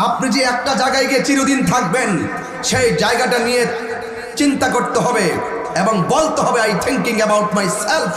আপনি যে একটা জায়গায় গিয়ে চিরদিন থাকবেন, সেই জায়গাটা নিয়ে চিন্তা করতে হবে এবং বলতে হবে, I thinking about my self,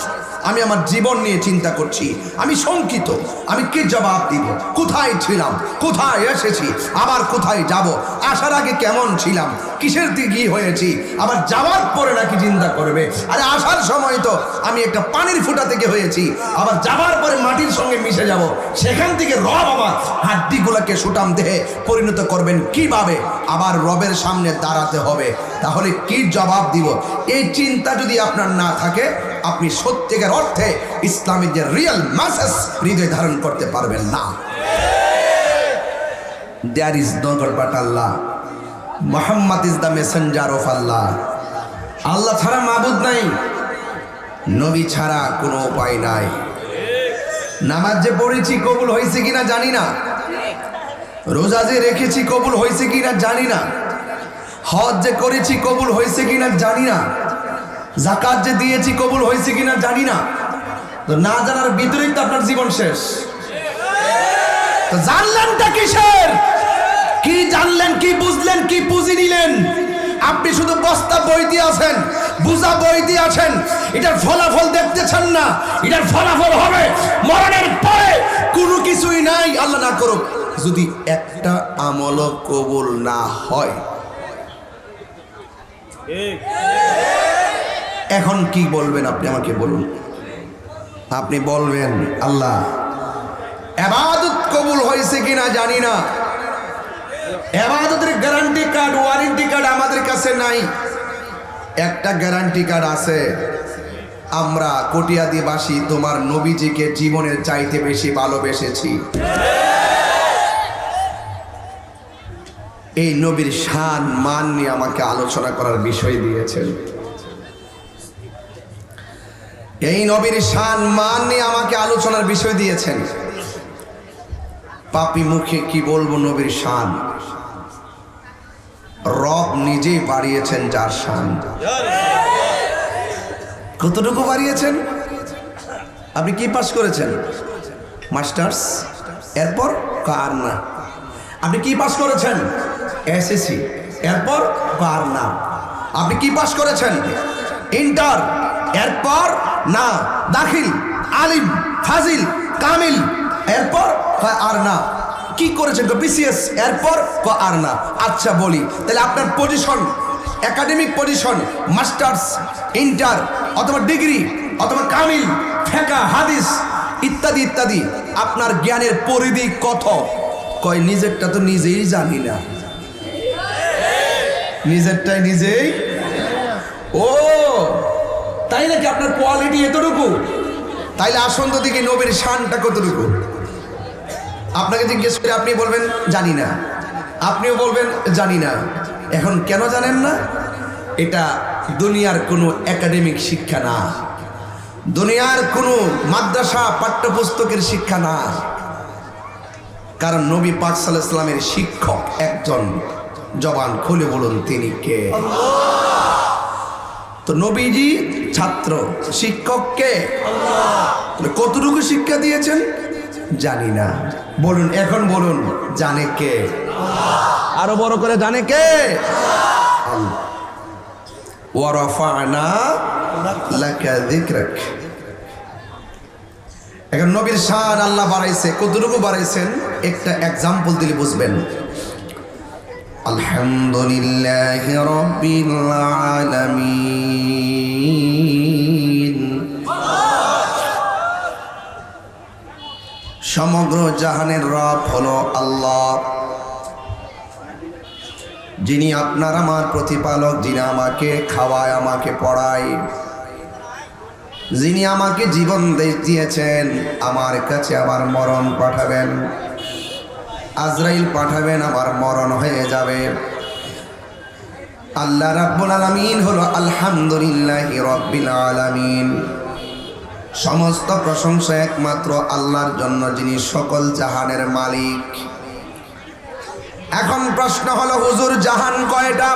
আমি আমার জীবন নিয়ে চিন্তা করছি, আমি শঙ্কিত, আমি কি জবাব দিব, কোথায় ছিলাম, কোথায় এসেছি, আবার কোথায় যাব, আসার আগে কেমন ছিলাম, কিসের দিকে কি হয়েছি, আবার যাওয়ার পরে নাকি চিন্তা করবে, আরে আসার সময় তো আমি একটা পানির ফুটা থেকে হয়েছি, আবার যাওয়ার পরে মাটির সঙ্গে মিশে যাব, সেখান থেকে রব আমার হাড্ডিগুলোকে সুটাম দেহে পরিণত করবেন কিভাবে, আবার রবের সামনে দাঁড়াতে হবে, তাহলে কি জবাব দিব। এই চিন্তা যদি আপনার না থাকে, আপনি সত্যিকার অর্থে ইসলামের যে রিয়েল মেসেজ হৃদয় ধারণ করতে পারবেন না। There is no God but Allah. Muhammad is the messenger of Allah. আল্লাহ ছাড়া মাবুদ নাই, নবী ছাড়া কোনো উপায় নাই। নামাজ যে পড়েছি কবুল হয়েছে কিনা জানি না, রোজা যে রেখেছি কবুল হয়েছে কিনা জানি না, হজ যে করেছি কবুল হয়েছে কিনা জানি না, যাকাত যে দিয়েছি কবুল হয়েছে কিনা জানি না। তো না জানার ভিতরেই তো আপনার জীবন শেষ। তো জানলেনটা কিসের? কি জানলেন, কি বুঝলেন, কি পুঁজি নিলেন? আপনি শুধু বস্তা বই দিয়ে আছেন, বুঝা বই দিয়ে আছেন, এটার ফলাফল দেখতেছেন না। এটার ফলাফল হবে মরণের পরে। কোনো কিছুই নাই, আল্লাহ না করুক, যদি একটা আমলও কবুল না হয়। এখন কি বলবেন আপনি আমাকে বলুন। আপনি বলবেন আল্লাহ ইবাদত কবুল হয়েছে কিনা জানি না, ইবাদতের গ্যারান্টি কার্ড, ওয়ারেন্টি কার্ড আমাদের কাছে নাই। একটা গ্যারান্টি কার্ড আছে, আমরা কটিয়াদিবাসী তোমার নবীজিকে জীবনের চাইতে বেশি ভালোবেসেছি। এই নবীর শান মান নিয়ে আমাকে আলোচনা করার বিষয় দিয়েছেন। এই নবীর শান মান নিয়ে আমাকে আলোচনার বিষয় দিয়েছেন। পাপী মুখে কি বলবো নবীর শান? রব নিজেই বাড়িয়েছেন যার শান। কতটুকু বাড়িয়েছেন? আপনি কি পাস করেছেন? মাস্টার্স, এরপর কার না। আপনি কি পাস করেছেন? এসএসসি, এরপর কার না। আপনি কি পাস করেছেন? ইন্টার, এরপর না। দাখিল, আলিম, ফাজিল, কামিল, এরপর আর না। কি করেছেন? বিসিএস, এরপর আর না। আচ্ছা বলি, তাহলে আপনার position, academic position, masters, inter অথবা ডিগ্রি অথবা কামিল, ফেকা, হাদিস ইত্যাদি ইত্যাদি, আপনার জ্ঞানের পরিধি কত? কয় নিজেরটা তো নিজেই জানি না। নিজেরটাই নিজেই। ও তাই নাকি? আপনার কোয়ালিটি এতটুকু? তাইলে আসুন তো দেখি নবীর শানটা কতটুকু। আপনাকে জিজ্ঞেস করে আপনি বলবেন জানি না, আপনিও বলবেন জানি না। এখন কেন জানেন না? এটা দুনিয়ার কোনো একাডেমিক শিক্ষা না, দুনিয়ার কোনো মাদ্রাসা পাঠ্যপুস্তকের শিক্ষা না। কারণ নবী পাক সাল্লাল্লাহু আলাইহি ওয়াসাল্লামের শিক্ষক একজন। জবান খুলে বলুন তিনি কে? তো নবীজি ছাত্র, শিক্ষককে কতটুকু শিক্ষা দিয়েছেন জানি না। বলুন, এখন বলুন, জানে কে? আরো বড় করে জানে কে? ওয়া রাফা'না লাকা যিকরাক। এখন নবীর শান আল্লাহ বাড়াইছে, কতটুকু বাড়াইছেন একটা এক্সাম্পল দিলে বুঝবেন। আলহামদুলিল্লাহি রাব্বিল আলামিন। সমগ্র জাহানের রব হলো আল্লাহ, যিনি আপনার আমার প্রতিপালক, যিনি আমাকে খাওয়ায়, আমাকে পড়ায়, যিনি আমাকে জীবন দিয়েছেন, আমার কাছে আবার মরণ পাঠাবেন, আজরাইল পাঠাবেন, আমার মরণ হয়ে যাবে। আল্লাহ রাব্বুল আলামিন হলো আলহামদুলিল্লাহি রাব্বিল আলামিন। সমস্ত প্রশংসা একমাত্র আল্লাহর জন্য, যিনি সকল জাহানের মালিক। এখন প্রশ্ন হলো, হুজুর জাহান কয়টা?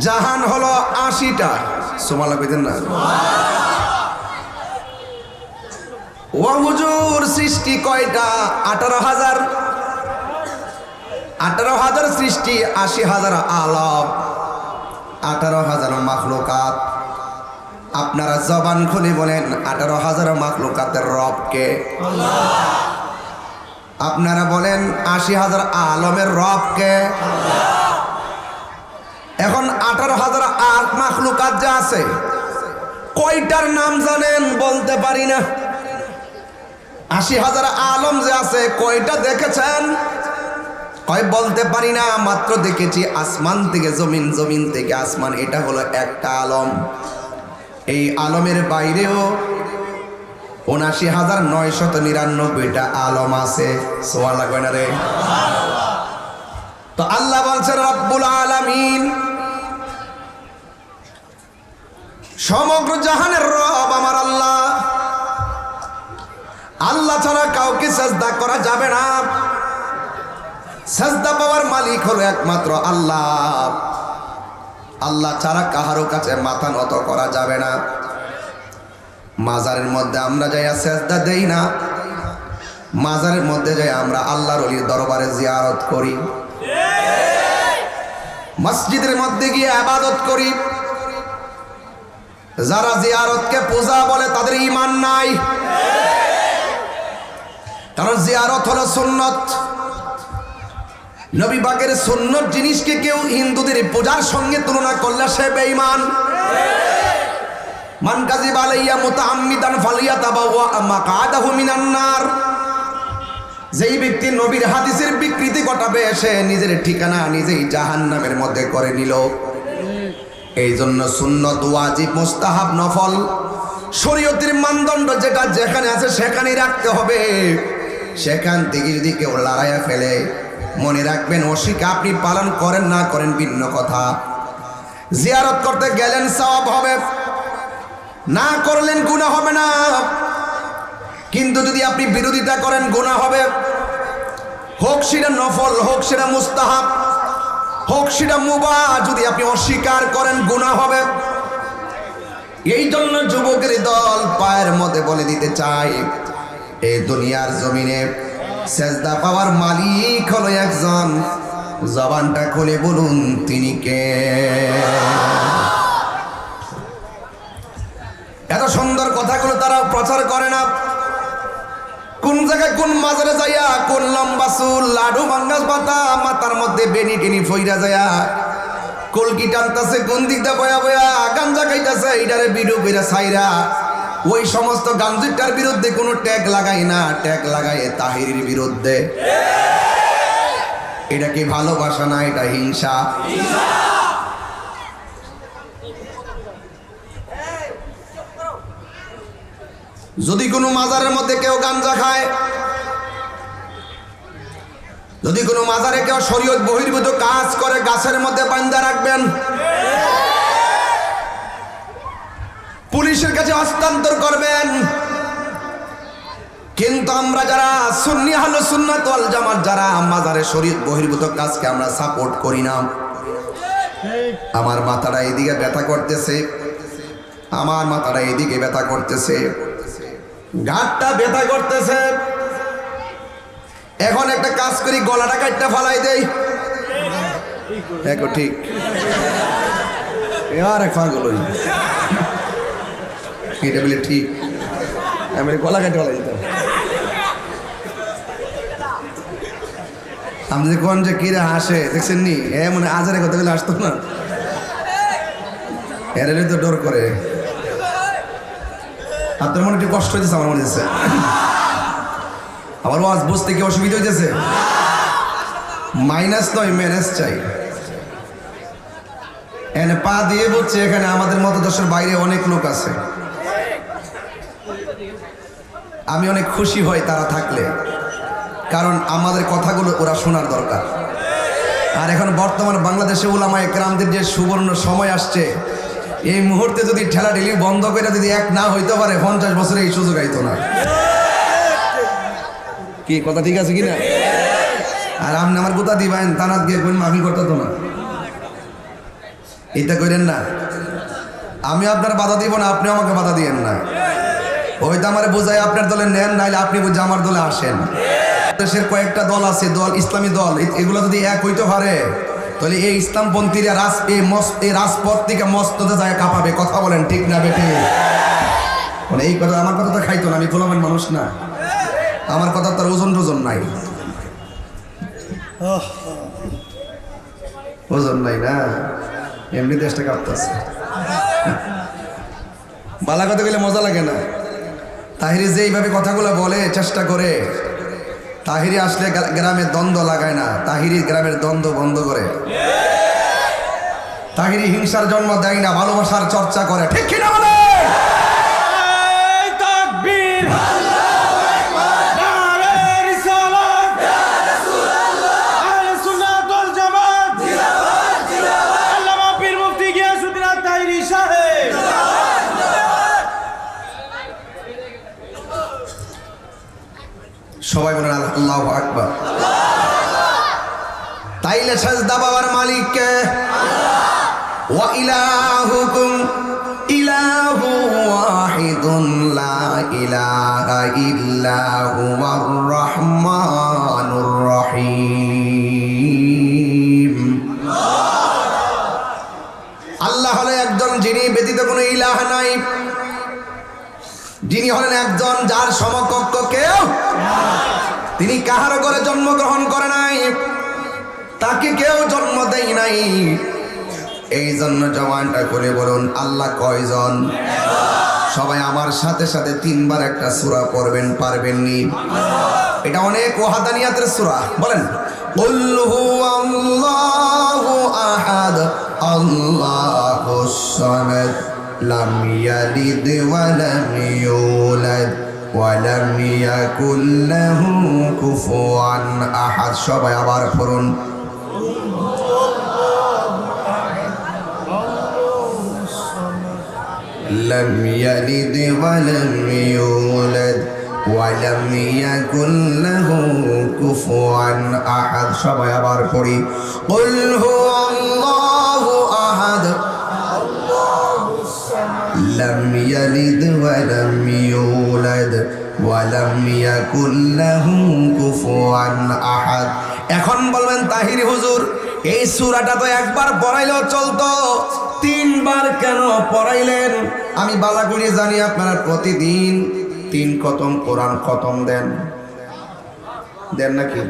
জাহান হলো 80টা। সুবহানাল্লাহ কইতেন না? ও হুজুর সৃষ্টি কয়টা? 18,000। 18,000 সৃষ্টি, 80,000 আলম, 18,000 মাখলুকাত। আপনারা জবান খুলে বলেন 18,000 মাখলুকাতের রব কে? আল্লাহ। আপনারা বলেন 80,000 আলমের রব কে? আল্লাহ। এখন 18,000 মাখলুকাত যে আছে, কয়টার নাম জানেন? বলতে পারি না। 80,000 আলম যে আছে, কয়টা দেখেছেন? কয় বলতে পারি না, মাত্র দেখেছি আসমান থেকে জমিন, জমিন থেকে আসমান, এটা হলো একটা আলম। এই আলমের বাইরেও 79,999টা আলম আছে। সোয়া লাগবে না রে? তো আল্লাহ বলছেন রব্বুল আলামিন, সমগ্র জাহানের রব আমার আল্লাহ। আল্লাহ ছাড়া কাউকে সাজদা করা যাবে না। সাজদা পাওয়ার মালিক হলো একমাত্র আল্লাহ। আল্লাহ ছাড়া কাহারও কাছে মাথা নত করা যাবে না। মাজারের মধ্যে আমরা যাইয়া সাজদা দেই না, মাজারের মধ্যে যাই আমরা আল্লাহর ওলির দরবারে জিয়ারত করি, মসজিদের মধ্যে গিয়ে ইবাদত করি। যারা জিয়ারতকে পূজা বলে তাদের ঈমান নাই, কারণ জিয়ারত হলো সুন্নত। নবী পাকের সুন্নত জিনিসকে কেউ হিন্দুদের পূজার সঙ্গে তুলনা করলে সে বেঈমান। মান কাযিবা আলাইয়া মুতাআম্মিদান ফালিয়াতাবাওয়া মাকআদাহু মিনান নার। যেই ব্যক্তি নবীর হাদিসের বিকৃতি ঘটাবে, সে নিজের ঠিকানা নিজেই জাহান্নামের মধ্যে করে নিল। এই জন্য সুন্নত, ওয়াজিব, মুস্তাহাব, নফল, শরীয়তের মানদণ্ড যেটা যেখানে আছে সেখানেই রাখতে হবে। সেখান থেকে যদি কেউ লড়াইয়া ফেলে, মনে রাখবেন ওশিকা আপনি পালন করেন না করেন ভিন্ন কথা। জিয়ারত করতে গেলেন সওয়াব হবে, না করলেন গুনাহ হবে না। কিন্তু যদি আপনি বিরোধিতা করেন গুনাহ হবে। হোক সেটা নফল, হোক সেটা মুস্তাহাব, হোক সেটা মুবাহ, যদি আপনি অস্বীকার করেন গুনাহ হবে। এই জন্য যুবকের দল পায়ের মধ্যে বলে দিতে চাই, এই দুনিয়ার জমিনে সেজদা পাওয়ার মালিক হলো একজন। জবানটা খুলে বলুন তিনি কে? এত সুন্দর কথাগুলো তারা প্রচার করে না। কোন জায়গায় কোন মাজারে যাইয়া কোন লম্বা চুল, লাডু ভাঙ্গাস পাতা, মাথার মধ্যে বেনি টেনি ফইরা যাইয়া কলকি টানতেছে, কোন দিকটা বয়া বয়া গাঞ্জা খাইতেছে, এটারে ভিডিও কইরা ছাইরা ওই সমস্ত গাঞ্জিটার বিরুদ্ধে কোনো ট্যাগ লাগাই না, ট্যাগ লাগায় তাহিরির বিরুদ্ধে। এটা কি ভালোবাসা না? এটা হিংসা। যদি কোনো মাজারের মধ্যে কেউ গাঞ্জা খায়, যদি কোনো মাজারে কেউ শরীয়ত বহির্ভূত কাজ করে, গাছের মধ্যে বান্ধা রাখবেন, পুলিশের কাছে হস্তান্তর করবেন। কিন্তু আমরা যারা সুন্নি আহলে সুন্নাত ওয়াল জামাত, যারা মাজারে শরীয়ত বহির্ভূত কাজকে আমরা সাপোর্ট করি না। আমার মাথাটা এইদিকে ব্যথা করতেছে, আমার মাথাটা এইদিকে ব্যথা করতেছে, ঘাটটা ব্যথা করতেছে। এখন একটা কাজ করি, গলাটা কাটটা ফালাই দেই। দেখো ঠিক আর এক পাগল এটা বলে ঠিক, আমি গলা কাটে ফালাই দিতাম। আমি যে কোন যে কিরে হাসে দেখছেন নি, এ মানে আজারে কথা বলে আসতো না, এর তো ডর করে। আপনার মনে একটু কষ্ট হয়েছে, আমার মনে হচ্ছে। আমার ওয়াজ বুঝতে কি অসুবিধা হইতেছে? মাইনাস নয়, ম্যানেজ চাই। এনে পা দিয়ে বলছে, এখানে আমাদের মতো দেশের বাইরে অনেক লোক আছে। আমি অনেক খুশি হই তারা থাকলে, কারণ আমাদের কথাগুলো ওরা শোনার দরকার। আর এখন বর্তমান বাংলাদেশে উলামায়ে কেরামদের যে সুবর্ণ সময় আসছে, এই মুহূর্তে যদি ঠেলাঠেলি বন্ধ করে যদি এক না হইতে পারে, 50 বছরে এই সুযোগ আইতো না। কি কথা ঠিক আছে কিনা? আর আপনি আমার গোতা দিবেন, তানাত গিয়ে কোন মাফি করতে তো না, এটা করেন না। আমি আপনার বাধা দিব না, আপনি আমাকে বাধা দিয়েন না। ওইটা আমার বোঝায় আপনার দলে নেন, নাইলে আপনি বুঝে আমার দলে আসেন। দেশের কয়েকটা দল আছে, দল ইসলামী দল, এগুলো যদি এক হইতে পারে তাহলে এই ইসলামপন্থীরা এই রাজপথ থেকে মস্ততে যায় কাঁপাবে। কথা বলেন ঠিক না বেটে? মানে এই কথা, আমার কথা তো খাইতো না, আমি গোলামের মানুষ না, আমার কথা তার ওজন টোজন নাই, ওজন নাই না, এমনি দেশটা কাঁপতেছে। বালা কথা বলে মজা লাগে না। তাহিরি যে এইভাবে কথাগুলো বলে, চেষ্টা করে, তাহিরি আসলে গ্রামে দ্বন্দ্ব লাগায় না, তাহিরি গ্রামের দ্বন্দ্ব বন্ধ করে। তাহিরি হিংসার জন্ম দেয় না, ভালোবাসার চর্চা করে। ঠিক কিনা বলে? সবাই বলেন আল্লাহু আকবার। তাইলে সাজদা পাওয়ার মালিক কে? ওয়া ইলাহুকুম ইলাহু ওয়াহিদুন লা ইলাহা ইল্লা হুয়ার রহমানুর রহিম। আল্লাহ হলো একজন, যিনি ব্যতীত কোনো ইলাহ নাই, যিনি হলেন একজন যার সমকক্ষ কেউ, তিনি কাহারও ঘরে জন্মগ্রহণ করে নাই, তাকে কেউ জন্ম দেয় নাই। এই জন্য জবানটা করে বলুন আল্লাহ কয়জন? সবাই আমার সাথে সাথে তিনবার একটা সূরা পড়বেন, পারবেননি? এটা অনেক ওয়াহদানিয়াতের সূরা। বলেন কুল হুয়াল্লাহু আহাদ আল্লাহুস সামাদ লাম ইয়ালিদ ওয়া লাম ইউলাদ ওয়া লাম ইয়াকুল লাহু কুফুয়ান আহাদ। সবাই আবার পড়ুন লাম ইয়ালিদ ওয়া লাম ইউলাদ ওয়া লাম ইয়াকুল লাহু কুফুয়ান আহাদ। সবাই আবার পড়ি কুল হুয়াল্লাহু আহাদ লাম ইয়ালিদ ওয়া লাম ইউলাদ ওয়া লাম ইয়াকুল লাহু কুফুয়ান আহাদ। এখন বলবেন তাহিরি হুজুর, এই সূরাটা তো একবার পড়াইলেও চলতো, তিনবার কেন পড়াইলেন? আমি বালা করে জানি আপনারা প্রতিদিন 3 খতম কোরআন খতম দেন নাকি?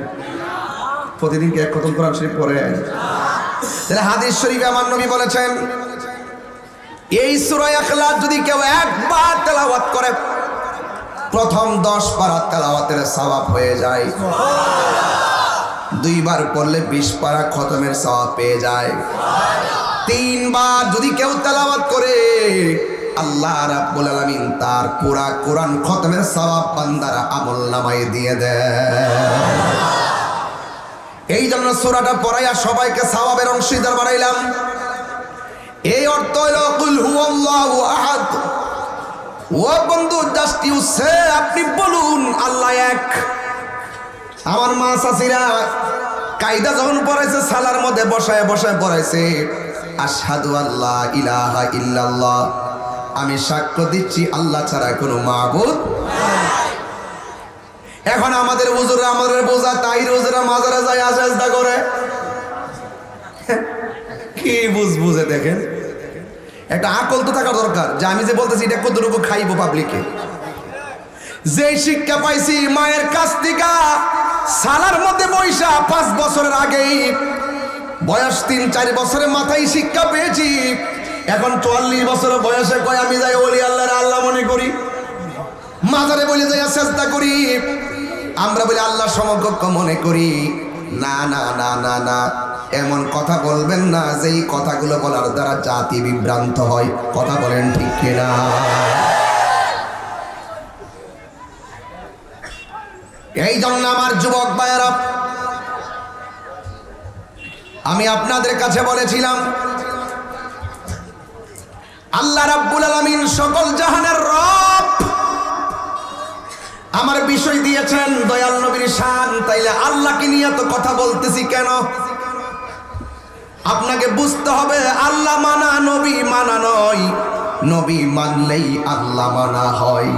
প্রতিদিন কি 1 খতম কোরআন শরীফ পড়েন? তাহলে হাদিস শরীফে আমার নবী বলেছেন, এই সূরা ইখলাস যদি কেউ একবার তেলাওয়াত করে, প্রথম 10 পারা তেলাওয়াতের সওয়াব হয়ে যায়। 2 বার পড়লে 20 পারা খতমের সওয়াব পেয়ে যায়। 3 বার যদি কেউ তেলাওয়াত করে, আল্লাহ রাব্বুল আলামিন তার পুরা কোরআন খতমের সওয়াব বান্দার আমলনামায় দিয়ে দেয়। এই জন্য সূরাটা পড়াইয়া সবাইকে সওয়াবের অংশীদার বানাইলাম। এই অর্থ হলো কুল হুয়াল্লাহু আহাদ। ও বন্ধু, জাস্ট ইউ সে, আপনি বলুন আল্লাহ এক। আমার মা চাচিরা কায়দা যখন পড়াইছে, সালার মধ্যে বসায় বসায় পড়াইছে আশহাদু আল্লা ইলাহা ইল্লাল্লাহ, আমি সাক্ষ্য দিচ্ছি আল্লাহ ছাড়া কোনো মাবুদ নাই। এখন আমাদের হুজুররা, আমাদের বোঝা তাহির হুজুররা মাজারে যায় সাজদা করে, কি বুঝে দেখেন। একটা আকল তো থাকা দরকার যে আমি যে বলতেছি এটা কতটুকু খাইবো পাবলিকে। যে শিক্ষা পাইছি মায়ের কাছ থেকে, সালার মধ্যে বৈশা 5 বছরের আগেই, বয়স 3-4 বছরের মাথায় শিক্ষা পেয়েছি। এখন 44 বছরের বয়সে কয় আমি যাই ওলি আল্লাহর আল্লাহ মনে করি, মাজারে বলে যাই চেষ্টা করি, আমরা বলি আল্লাহ সমকক্ষ মনে করি। না না না না না, এমন কথা বলবেন না যেই কথাগুলো বলার দ্বারা জাতি বিভ্রান্ত হয়। কথা বলেন ঠিক কিনা? এই জন্য আমার যুবক ভাইয়েরা, আমি আপনাদের কাছে বলেছিলাম আল্লাহ রাব্বুল আলামিন সকল জাহানের রব, আমার বিষয় দিয়েছেন দয়াল নবীর শান। তাইলে আল্লাহকে নিয়ে তো কথা বলতেছি কেন? আপনাকে বুঝতে হবে আল্লাহ মানা নবী মানা নয়, নবী মানলেই আল্লাহ মানা হয়।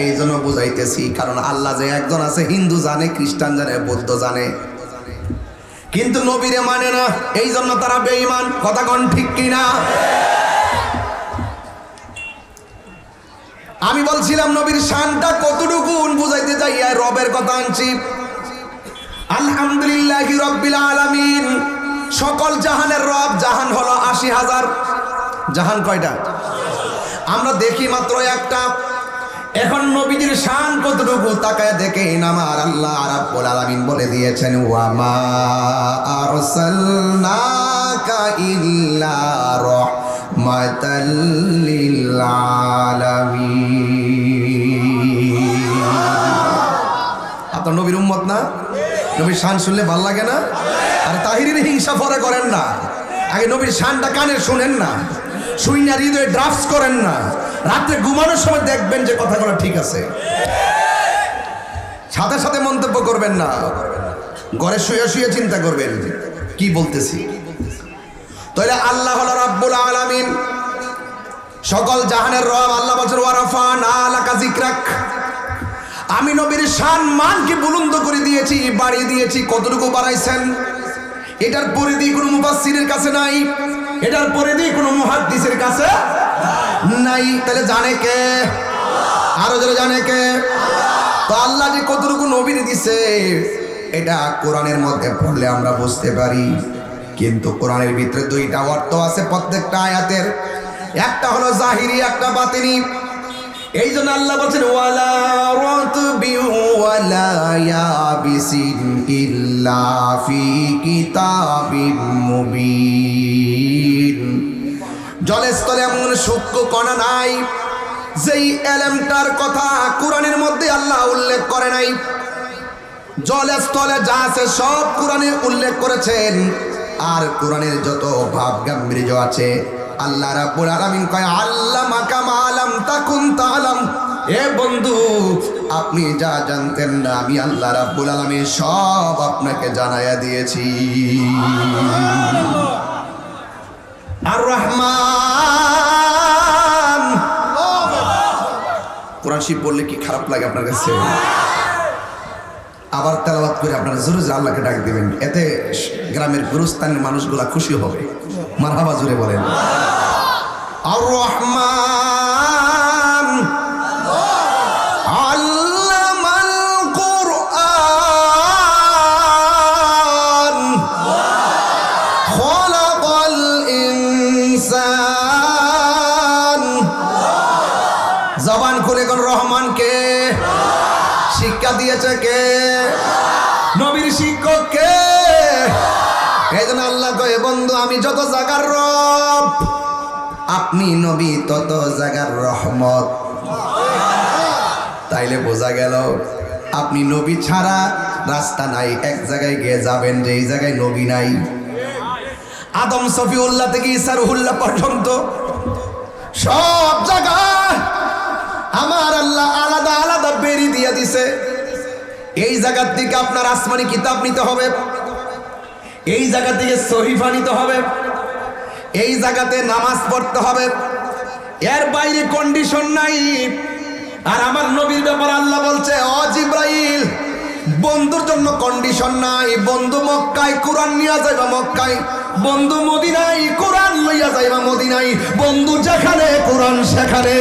এই জন্য বুঝাইতেছি, কারণ আল্লাহ যে একজন আছে হিন্দু জানে, খ্রিস্টান জানে, বৌদ্ধ জানে, কিন্তু নবীরে মানে না, এই জন্য তারা বেঈমান। কথা কোন ঠিক কিনা? আমি বলছিলাম নবীর শানটা কতটুকু বুঝাইতে যাই রবের কথা আনছি। আলহামদুলিল্লাহি রাব্বিল আলামিন, সকল জাহানের রব। জাহান হলো ৮০,০০০। জাহান কয়টা? আমরা দেখি মাত্র একটা। এখন নবীজির শান কতটুকু তাকায় দেখেন। আমার আল্লাহ রাব্বুল আলামিন বলে দিয়েছেন, ওয়া মা আরসালনাকা ইল্লা রাহমাতাল লিল আলামিন। আপনার নবীর উম্মত না? নবীর শান শুনলে ভাল লাগে না? আর তাহিরির হিংসা পরে করেন না, আগে নবীর শানটা কানে শুনেন না, শুইনা হৃদয়ে ড্রাফটস করেন না। রাত্রে ঘুমানোর সময় দেখবেন যে কথাগুলো ঠিক আছে, সাথে সাথে মন্তব্য করবেন না। ঘরে শুয়ে শুয়ে চিন্তা করবেন কি বলতেছি। তাহলে আল্লাহ হলো রাব্বুল আলামিন, সকল জাহানের রব। আল্লাহ বলছেন, ওয়া রাফা'না লাকা যিকরাক। আমি নবীর শান মানকে বুলন্দ করে দিয়েছি, বাড়িয়ে দিয়েছি। কতটুকু বাড়াইছেন? এটার পরিধি কোনো মুফাসসিরের কাছে নাই, এটার পরিধি কোনো মুহাদ্দিসের কাছে নাই। তাহলে জানে কে? আরো যারা জানে কে? তো আল্লাহ যে কতটুকু নবীর দিছে এটা কোরআনের মধ্যে পড়লে আমরা বুঝতে পারি। কিন্তু কোরআনের ভিতরে দুইটা অর্থ আছে প্রত্যেকটা আয়াতের, একটা হলো জাহিরি, একটা বাতিনি। এই জন্য আল্লাহ বলছেন, ওয়ালা রাতবি ওয়ালা ইয়াবিসিন ইল্লা ফি কিতাবিম মুবিন। জলের স্থলে এমন সূক্ষ্ম কণা নাই যেই এলেমটার কথা কোরআনের মধ্যে আল্লাহ উল্লেখ করে নাই। জলের স্থলে যা আছে সব কোরআনে উল্লেখ করেছেন। আর কোরআনের যত ভাব গাম্ভীর্য আছে আল্লাহ রাব্বুল আলামিন কয়, আল্লামাকা মা লাম তাকুন তা'লাম। এ বন্ধু, আপনি যা জানতেন না আমি আল্লাহ রাব্বুল আলামিন সব আপনাকে জানায়া দিয়েছি। আর রহমান, কোরআন শরীফ বললে কি খারাপ লাগে আপনার কাছে? আবার তেলাওয়াত করে আপনারা জোরে জোরে আল্লাহকে ডাক দিবেন, এতে গ্রামের গুরুস্থানের মানুষগুলা খুশি হবে। মারহাবা জোরে বলেন। আর রহমান আল্লামাল কুরআন খলাকাল ইনসান। জবান খুলে কোন রহমান কে? শিক্ষা দিয়েছে কে? নবীর শিক্ষক কে? এই জন্য আল্লাহ কয়ে, বন্ধু আমি যত জায়গার রব, আপনি নবী তত জায়গার রহমত। তাইলে বোঝা গেল আপনি নবী ছাড়া রাস্তা নাই। এক জায়গায় গিয়ে যাবেন যে এই জায়গায় নবী নাই। আদম সফিউল্লাহ থেকে ঈসা রুহুল্লাহ পর্যন্ত সব জায়গায় আমার আল্লাহ আলাদা আলাদা বেরি দিয়ে দিছে। এই জায়গার থেকে আপনার আসমানি কিতাব নিতে হবে, এই জায়গা থেকে সহিফা নিতে হবে, এই জায়গাতে নামাজ পড়তে হবে, এর বাইরে কন্ডিশন নাই। আর আমার নবীর ব্যাপারে আল্লাহ বলছে, ও জিব্রাইল, বন্ধুর জন্য কন্ডিশন নাই। বন্ধু মক্কায়, কোরআন নিয়ে যাইবা মক্কায়। বন্ধু মদিনায়, কোরআন লইয়া যাইবা মদিনায়। বন্ধু যেখানে, কোরআন সেখানে।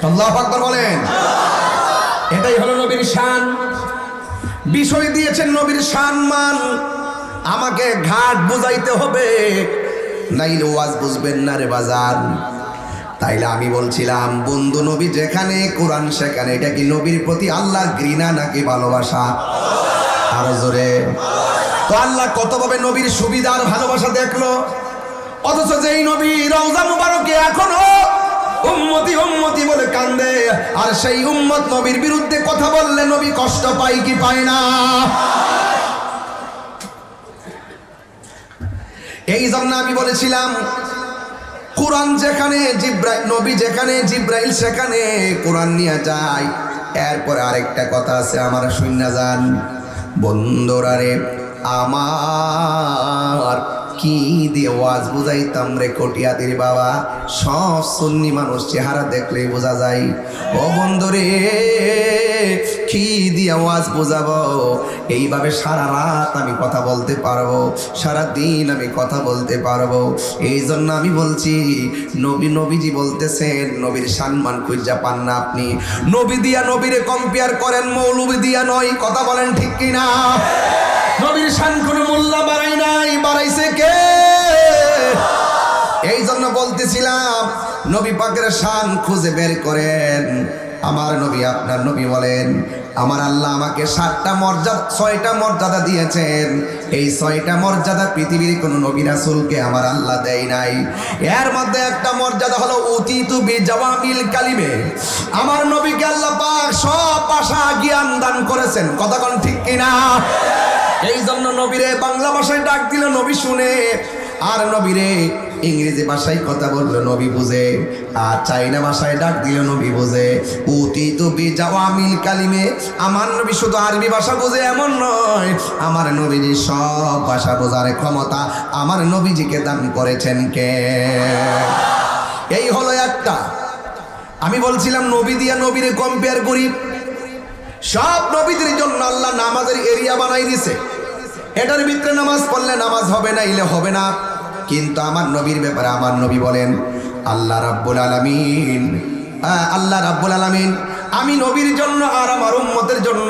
আল্লাহু আকবার বলেন। এটাই হলো নবীর শান। বিষয় দিয়েছেন নবীর সম্মান। আমাকে ঘাট বুঝাইতে হবে, নাইলে ওয়াজ বুঝবেন না রে বাজার। তাইলে আমি বলছিলাম, বন্ধু নবী যেখানে, কোরআন সেখানে। এটা কি নবীর প্রতি আল্লাহ ঘৃণা নাকি ভালোবাসা? আরো জোরে। তো আল্লাহ কতভাবে নবীর সুবিধার ভালোবাসা দেখলো, অথচ যেই নবী রওজা মুবারকে এখনো উম্মতি উম্মতি বলে কান্দে, আর সেই উম্মত নবীর বিরুদ্ধে কথা বললে নবী কষ্ট পায় কি পায় না? এই জন্য আমি বলেছিলাম কোরআন যেখানে জিব্রাইল, নবী যেখানে জিব্রাইল সেখানে কোরআন নিয়ে যায়। এরপরে আরেকটা কথা আছে, আমার শুননা যান বন্ধুরা রে আমার, কি দিয়ে ওয়াজ বুঝাইতাম রে কটিয়াদির বাবা, সব সুন্নি মানুষ চেহারা দেখলেই বোঝা যায়। ও বন্ধুরে কি দিয়ে ওয়াজ বোঝাবো? এইভাবে সারা রাত আমি কথা বলতে পারবো, সারা দিন আমি কথা বলতে পারবো। এই জন্য আমি বলছি, নবীজি বলতেছেন নবীর সম্মান খুঁজা পান না আপনি। নবী দিয়া নবীরে কম্পেয়ার করেন, মৌলবি দিয়া নয়। কথা বলেন ঠিক কিনা? নবীর শান কোনো মূল্য বাড়াই নাই, বাড়াইছে কে? এই জন্য বলতেছিলাম নবী পাকের শান খুঁজে বের করেন। আমার নবী, আপনার নবী বলেন আমার আল্লাহ আমাকে 7টা মর্যাদা, 6টা মর্যাদা দিয়েছেন। এই 6টা মর্যাদা পৃথিবীর কোনো নবী রাসূলকে আমার আল্লাহ দেয় নাই। এর মধ্যে একটা মর্যাদা হলো উতিতু বিজাওয়ামিল কালিমে। আমার নবীকে আল্লাহ পাক সব ভাষা জ্ঞান দান করেছেন। কথা কোন ঠিক কিনা? এই জন্য নবীরে বাংলা ভাষায় ডাক দিল নবী শুনে, আর নবীরে ইংরেজি ভাষায় কথা বললো নবী বুঝে, আর চাইনা ভাষায় ডাক দিল নবী বুঝে। উতিতু বিজাওয়ামিল কালিমে, আমার নবী শুধু আরবি ভাষা বুঝে এমন নয়, আমার নবীজি সব ভাষা বোঝার ক্ষমতা আমার নবীজিকে দান করেছেন কে? এই হলো একটা। আমি বলছিলাম নবী দিয়া নবীরে কম্পেয়ার করি। সব নবীদের জন্য আল্লাহ নামাজের এরিয়া বানাই দিছে। এটার ভিতরে নামাজ পড়লে নামাজ হবে না, ইলে হবে না। কিন্তু আমার নবীর ব্যাপারে আমার নবী বলেন আল্লাহ রাব্বুল আলামিন আমি নবীর জন্য আর আমার উম্মতের জন্য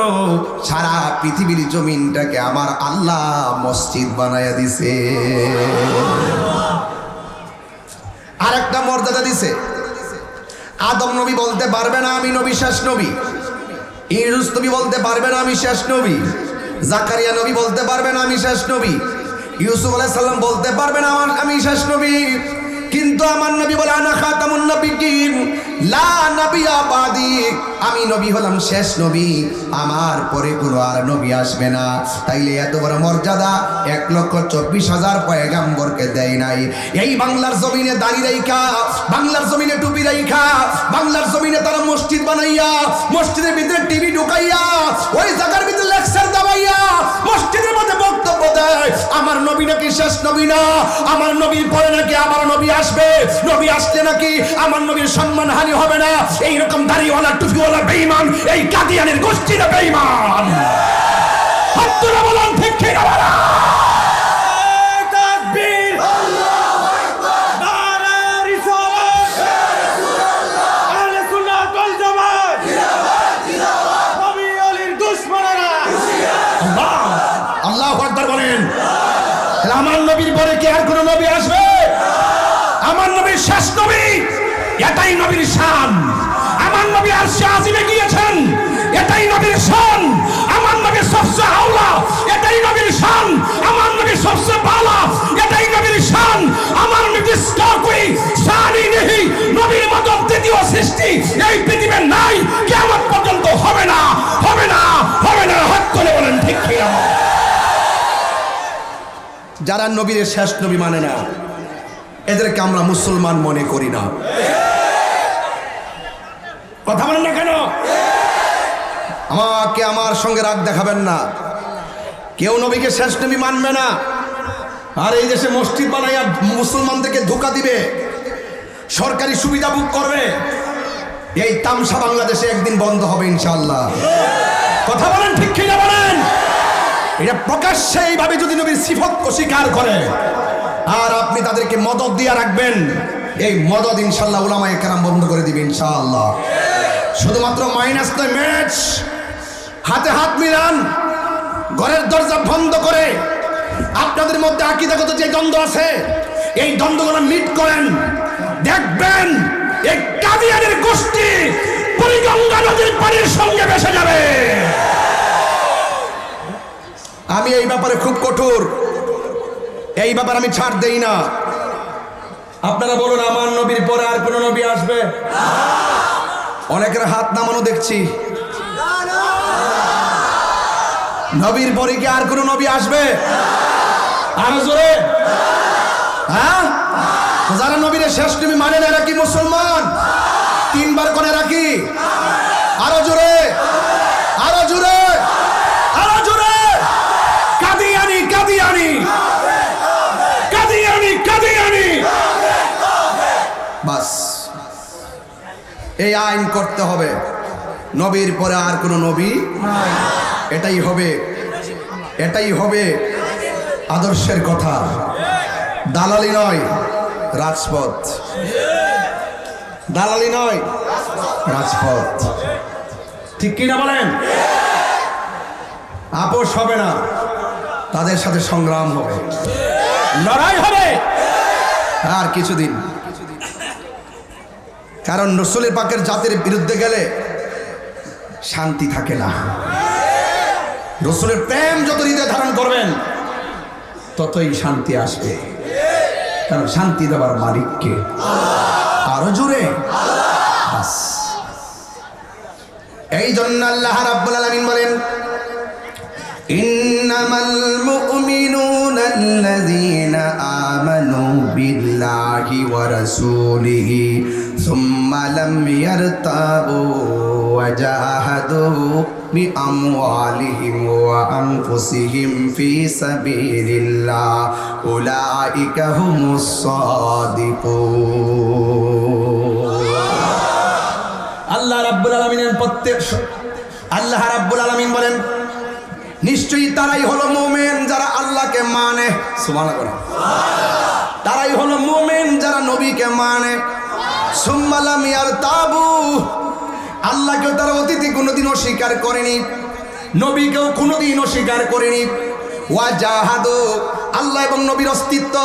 সারা পৃথিবীর জমিনটাকে আমার আল্লাহ মসজিদ বানায়া দিছে। আর একটা মর্যাদা দিছে, আদম নবী বলতে পারবে না আমি নবী শেষ নবী, ইউনূস নবী বলতে পারবে না আমি শেষ নবী, জাকারিয়া নবী বলতে পারবে না আমি শেষ নবী, ইউসুফ আলাইহিস সালাম বলতে পারবে না আমি শেষ নবী। কিন্তু আমার নবী বলে আনা খাতামুন নবিয়্যিন লা নাবিয়্যা বাদি, আমি নবী হলাম শেষ নবী, আমার পরে কোনো আর নবী আসবে না। তাইলে এত বড় মর্যাদা 1,24,000 পয়গাম্বরকে দেয় নাই। এই বাংলার জমিনে দাড়ি রাইখা, বাংলার জমিনে টুপি রাইখা, বাংলার জমিনে তারা মসজিদ বানাইয়া, মসজিদের ভিতরে টিভি ঢুকাইয়া, ওই জায়গার ভিতরে লেকচার দাবাইয়া মসজিদের মধ্যে বক্তব্য দেয় আমার নবী নাকি শেষ নবী না, আমার নবীর পরে নাকি আমার নবী আসবে, নবী আসলে নাকি আমার নবীর সম্মান হানি হবে না। এইরকম দাড়িওয়ালা টুপিওয়ালা বেঈমান, এই কাদিয়ানের গোষ্ঠীর বেঈমান। হাতরা বলেন ঠিক কি না? বলা তাকবীর, আল্লাহু আকবার, নারে রিসালাত, রাসূলুল্লাহ, আহলে সুন্নাত ওয়াল জামাত, জিন্দাবাদ জিন্দাবাদ, নবী আলীর দুশমনেরা আল্লাহ, আল্লাহু আকবার বলেন। আমার নবীর পরে কি আর কোন নবী আসবে? আমার নবীর শেষ নবী, এটাই নবীর শান। আমার নবী আরশে আজিমে গিয়েছেন, এটাই নবীর শান। আমার নবী সবচেয়ে আওলা, এটাই নবীর শান। আমার নবী সবচেয়ে বালা, এটাই নবীর শান। আমার নবী স্টাকুই শানি নেহি, নবীর মতো দ্বিতীয় সৃষ্টি এই পৃথিবীতে নাই, কিয়ামত পর্যন্ত হবে না, হবে না, হবে না। হাত করে বলেন ঠিক কি না? যারা নবীর শেষ নবী মানে না, এদেরকে আমরা মুসলমান মনে করি না। কথা বলেন না কেন? আমাকে আমার সঙ্গে রাগ দেখাবেন না। কেউ নবীকে শেষ নবী মানবে না, আর এই দেশে মসজিদ বানাইয়া মুসলমানদেরকে ধোঁকা দিবে, সরকারি সুবিধা বুক করবে। এই তামসা বাংলাদেশে একদিন বন্ধ হবে ইনশাআল্লাহ। কথা বলেন ঠিক কি না? বলেন। এটা প্রকাশ্যে এইভাবে যদি নবীর সিফতকে স্বীকার করে আর আপনি তাদেরকে মদদ দিয়ে রাখবেন, এই মদদ ইনশাআল্লাহ উলামায়ে কেরাম বন্ধ করে দিবে ইনশাআল্লাহ। শুধুমাত্র মাইনাস নয়, ম্যাচ। হাতে হাত মিলান, ঘরের দরজা বন্ধ করে আপনাদের মধ্যে আকীদাগত যে দ্বন্দ্ব আছে এই দ্বন্দ্বগুলো মিট করেন, দেখবেন এই কাদিয়ানের গোষ্ঠী বুড়িগঙ্গা নদীর পানির সঙ্গে ভেসে যাবে। আমি এই ব্যাপারে খুব কঠোর, এই ব্যাপারে আমি ছাড় দেই না। আপনারা বলুন আমার নবীর পরে আর কোন নবী আসবে? অনেকের হাত নামানো দেখছি। নবীর পরে কি আর কোন নবী আসবে? আরো জোরে, হ্যাঁ? যারা নবীর শেষ নবী মানে না এরা কি মুসলমান? তিনবার করে রাখি, আরো জোরে, আরো জোরে, আরো জোরে। কাদিয়ানি, কাদিয়ানি, কাদিয়ানি, কাদিয়ানি। বাস, এই আইন করতে হবে। নবীর পরে আর কোন নবী নাই, এটাই হবে, এটাই হবে আদর্শের কথা। দালালি নয়, রাজপথ। দালালি নয়, রাজপথ। ঠিক কিনা বলেন? আপোষ হবে না, তাদের সাথে সংগ্রাম হবে, লড়াই হবে আর কিছুদিন। কারণ রাসূলের পাকের জাতের বিরুদ্ধে গেলে শান্তি থাকে না। রাসূলের প্রেম যত হৃদয়ে ধারণ করবেন ততই শান্তি আসবে। কারণ শান্তি দেওয়ার মালিককে, আরো জোরে। বাস, এই জন্য আল্লাহ রাব্বুল আলামিন বলেন, ইন্নামাল মুমিনুনা আল্লাযীনা আমানু বিল্লাহি ওয়া রাসূলিহি সুম্মা লাম ইয়ারতাবু ওয়া জাহাদু বিআমওয়ালিহিম ওয়া আনফুসিহিম ফি সাবিলিল্লাহ উলাইকা হুমুস সাদিকুন। আল্লাহ রাব্বুল আলামিনের আল্লাহ রাব্বুল আলামিন বলেন, নিশ্চয়ই তারাই হলো মুমিন যারা আল্লাহকে মানে। সুবহানাল্লাহ। তারাই হলো মুমিন যারা নবীকে মানে। সুম্মা লাম ইয়ারতাবু, আল্লাহকেও তারা অতীতে কোনোদিন অস্বীকার করেনি, নবীকেও কোনোদিন অস্বীকার করেনি। ওয়া জাহাদু, আল্লাহ এবং নবীর অস্তিত্ব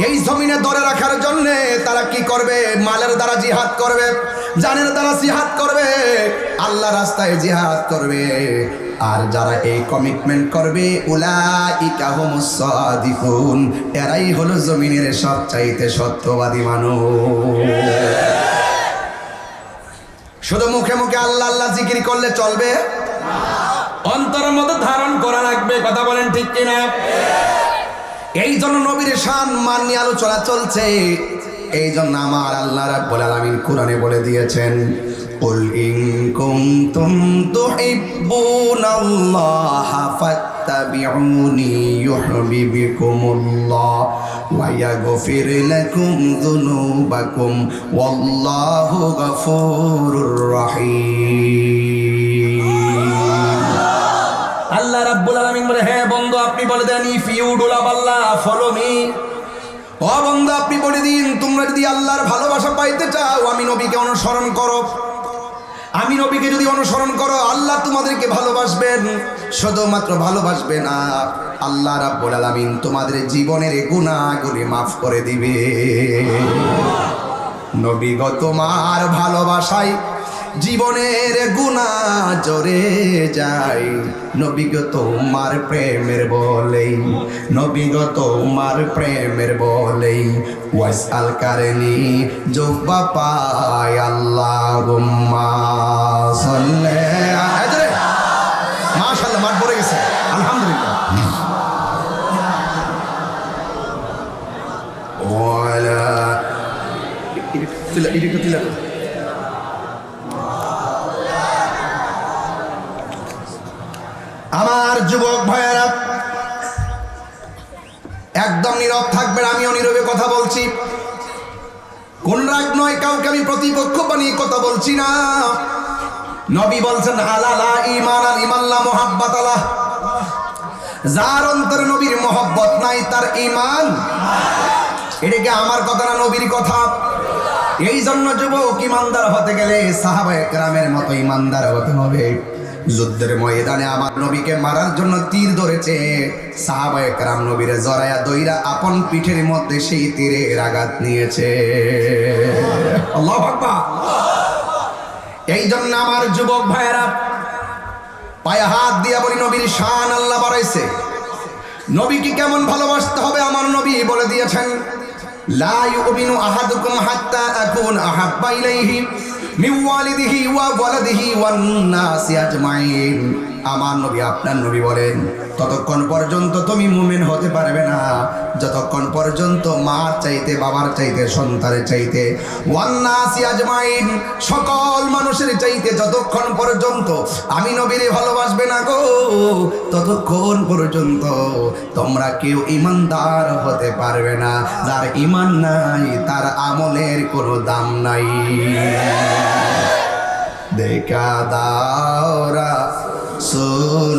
এই জমিনে ধরে রাখার জন্য তারা কি করবে? মালের দ্বারা জিহাদ করবে, জানের দ্বারা জিহাদ করবে, আল্লাহ রাস্তায় জিহাদ করবে। আর যারা এই কমিটমেন্ট করবে উলাইকা হুমুস সাদিকুন, এরাই হলো জমিনের সবচাইতে সত্যবাদী মানুষ। শুধু মুখে মুখে আল্লাহ আল্লাহ জিকির করলে চলবে না, অন্তরের মধ্যে ধারণ করা লাগবে। কথা বলেন ঠিক কিনা? এই জন্য নবীর শান মান নিয়ে আলোচনা চলছে। এই জন্য আমার আল্লাহ রাব্বুল আলামিন কোরআনে বলে দিয়েছেন, কুল ইন কুনতুম তুহিব্বুনাল্লাহা ফাত্তাবিউনি ইউহিব্বুকুমুল্লাহ ওয়া ইয়াগফির লাকুম যুনুবাকুম ওয়াল্লাহু গফুরুর রহিম। আল্লাহ রাব্বুল আলামিন বলে, হে বন্ধু আপনি বলে দেন, if you do love Allah follow me. ও বন্ধু আপনি বলে দিন, তোমরা যদি আল্লাহর ভালোবাসা পাইতে চাও আমি নবীকে অনুসরণ করো। আমি নবীকে যদি অনুসরণ করো আল্লাহ তোমাদেরকে ভালোবাসবেন। শুধুমাত্র ভালোবাসবে না, আল্লাহ রাব্বুল আলামিন তোমাদের জীবনের গুনাহগুলি মাফ করে দিবে। নবী গো তোমার ভালোবাসায় জীবনের গুনাহ জরে যায়। নবী গো তোমার প্রেমের বলেই, নবী গো তোমার প্রেমের বলেই ওয়াসআল কারনি জুব্বা পায়। আল্লাহুম্মা সাল্লি আলাইহি। মাশাআল্লাহ, মাঠ ভরে গেছে, আলহামদুলিল্লাহ। ওয়ালা তিলা আমার যুবক ভাইয়েরা একদম নীরব থাকবেন। আমিও নীরবে কথা বলছি, কোন রাগ নয়, কাউকে আমি প্রতিপক্ষ বানিয়ে কথা বলছি না। নবী বলছেন, আলালা ঈমান আল ঈমাল্লা মুহাব্বাত আলাহ, যার অন্তরে নবীর মহব্বত নাই তার ঈমান। এটা কি আমার কথা না, নবীর কথা। এই জন্য যুবক ইমানদার হতে গেলে সাহাবায়ে কেরামের মতো ইমানদার হতে হবে। যুদ্ধের ময়দানে আমার নবীকে মারার জন্য তীর ধরেছে, সাহাবায়ে কেরাম নবীরে জড়ায়া দইরা আপন পিঠের মধ্যে সেই তীরের আঘাত নিয়েছে। আল্লাহু আকবার। এই জন্য আমার যুবক ভাইয়েরা পায়ে হাত দিয়া বলি, নবীর শান আল্লাহ বাড়াইছে। নবীকে কেমন ভালোবাসতে হবে আমার নবী বলে দিয়েছেন, লা ইউমিনু আহাদুকুম হাত্তা আকুন আহাব্বা ইলাইহি মিন ওয়ালিদিহি ওয়া ওয়ালাদিহি ওয়ান নাসি আজমাইন। আমার নবী আপনার নবী বলেন, ততক্ষণ পর্যন্ত তুমি মুমিন হতে পারবে না যতক্ষণ পর্যন্ত মার চাইতে, বাবার চাইতে, সন্তানের চাইতে, ওয়ান্নাসি আজমাইন সকল মানুষের চাইতে যতক্ষণ পর্যন্ত আমি নবীরে ভালোবাসবে না গো, ততক্ষণ পর্যন্ত তোমরা কেউ ইমানদার হতে পারবে না। যার ইমান নাই তার আমলের কোনো দাম নাই। দেখা দাও রাসূলুল্লাহ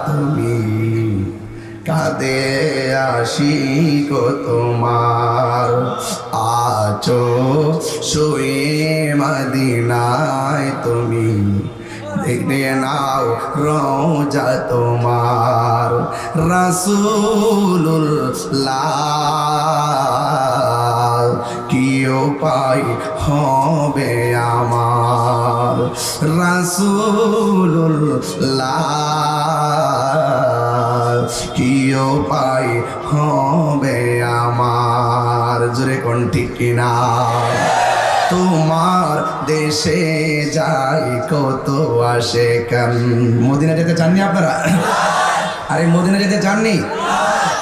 তুমি কাঁদে আশিক তোমার, আছো শুয়ে মদিনায় তুমি দেখে নাও রওজা তোমার। রাসূলুল্লাহ কি উপায় হবে আমার, রাসূলুল্লাহ কি উপায় হবে আমার। জোরে কোন ঠিক কিনা? তোমার দেশে যাই কত আসে কান। মদিনা যেতে চাননি আপনারা? আরে মদিনা যেতে চাননি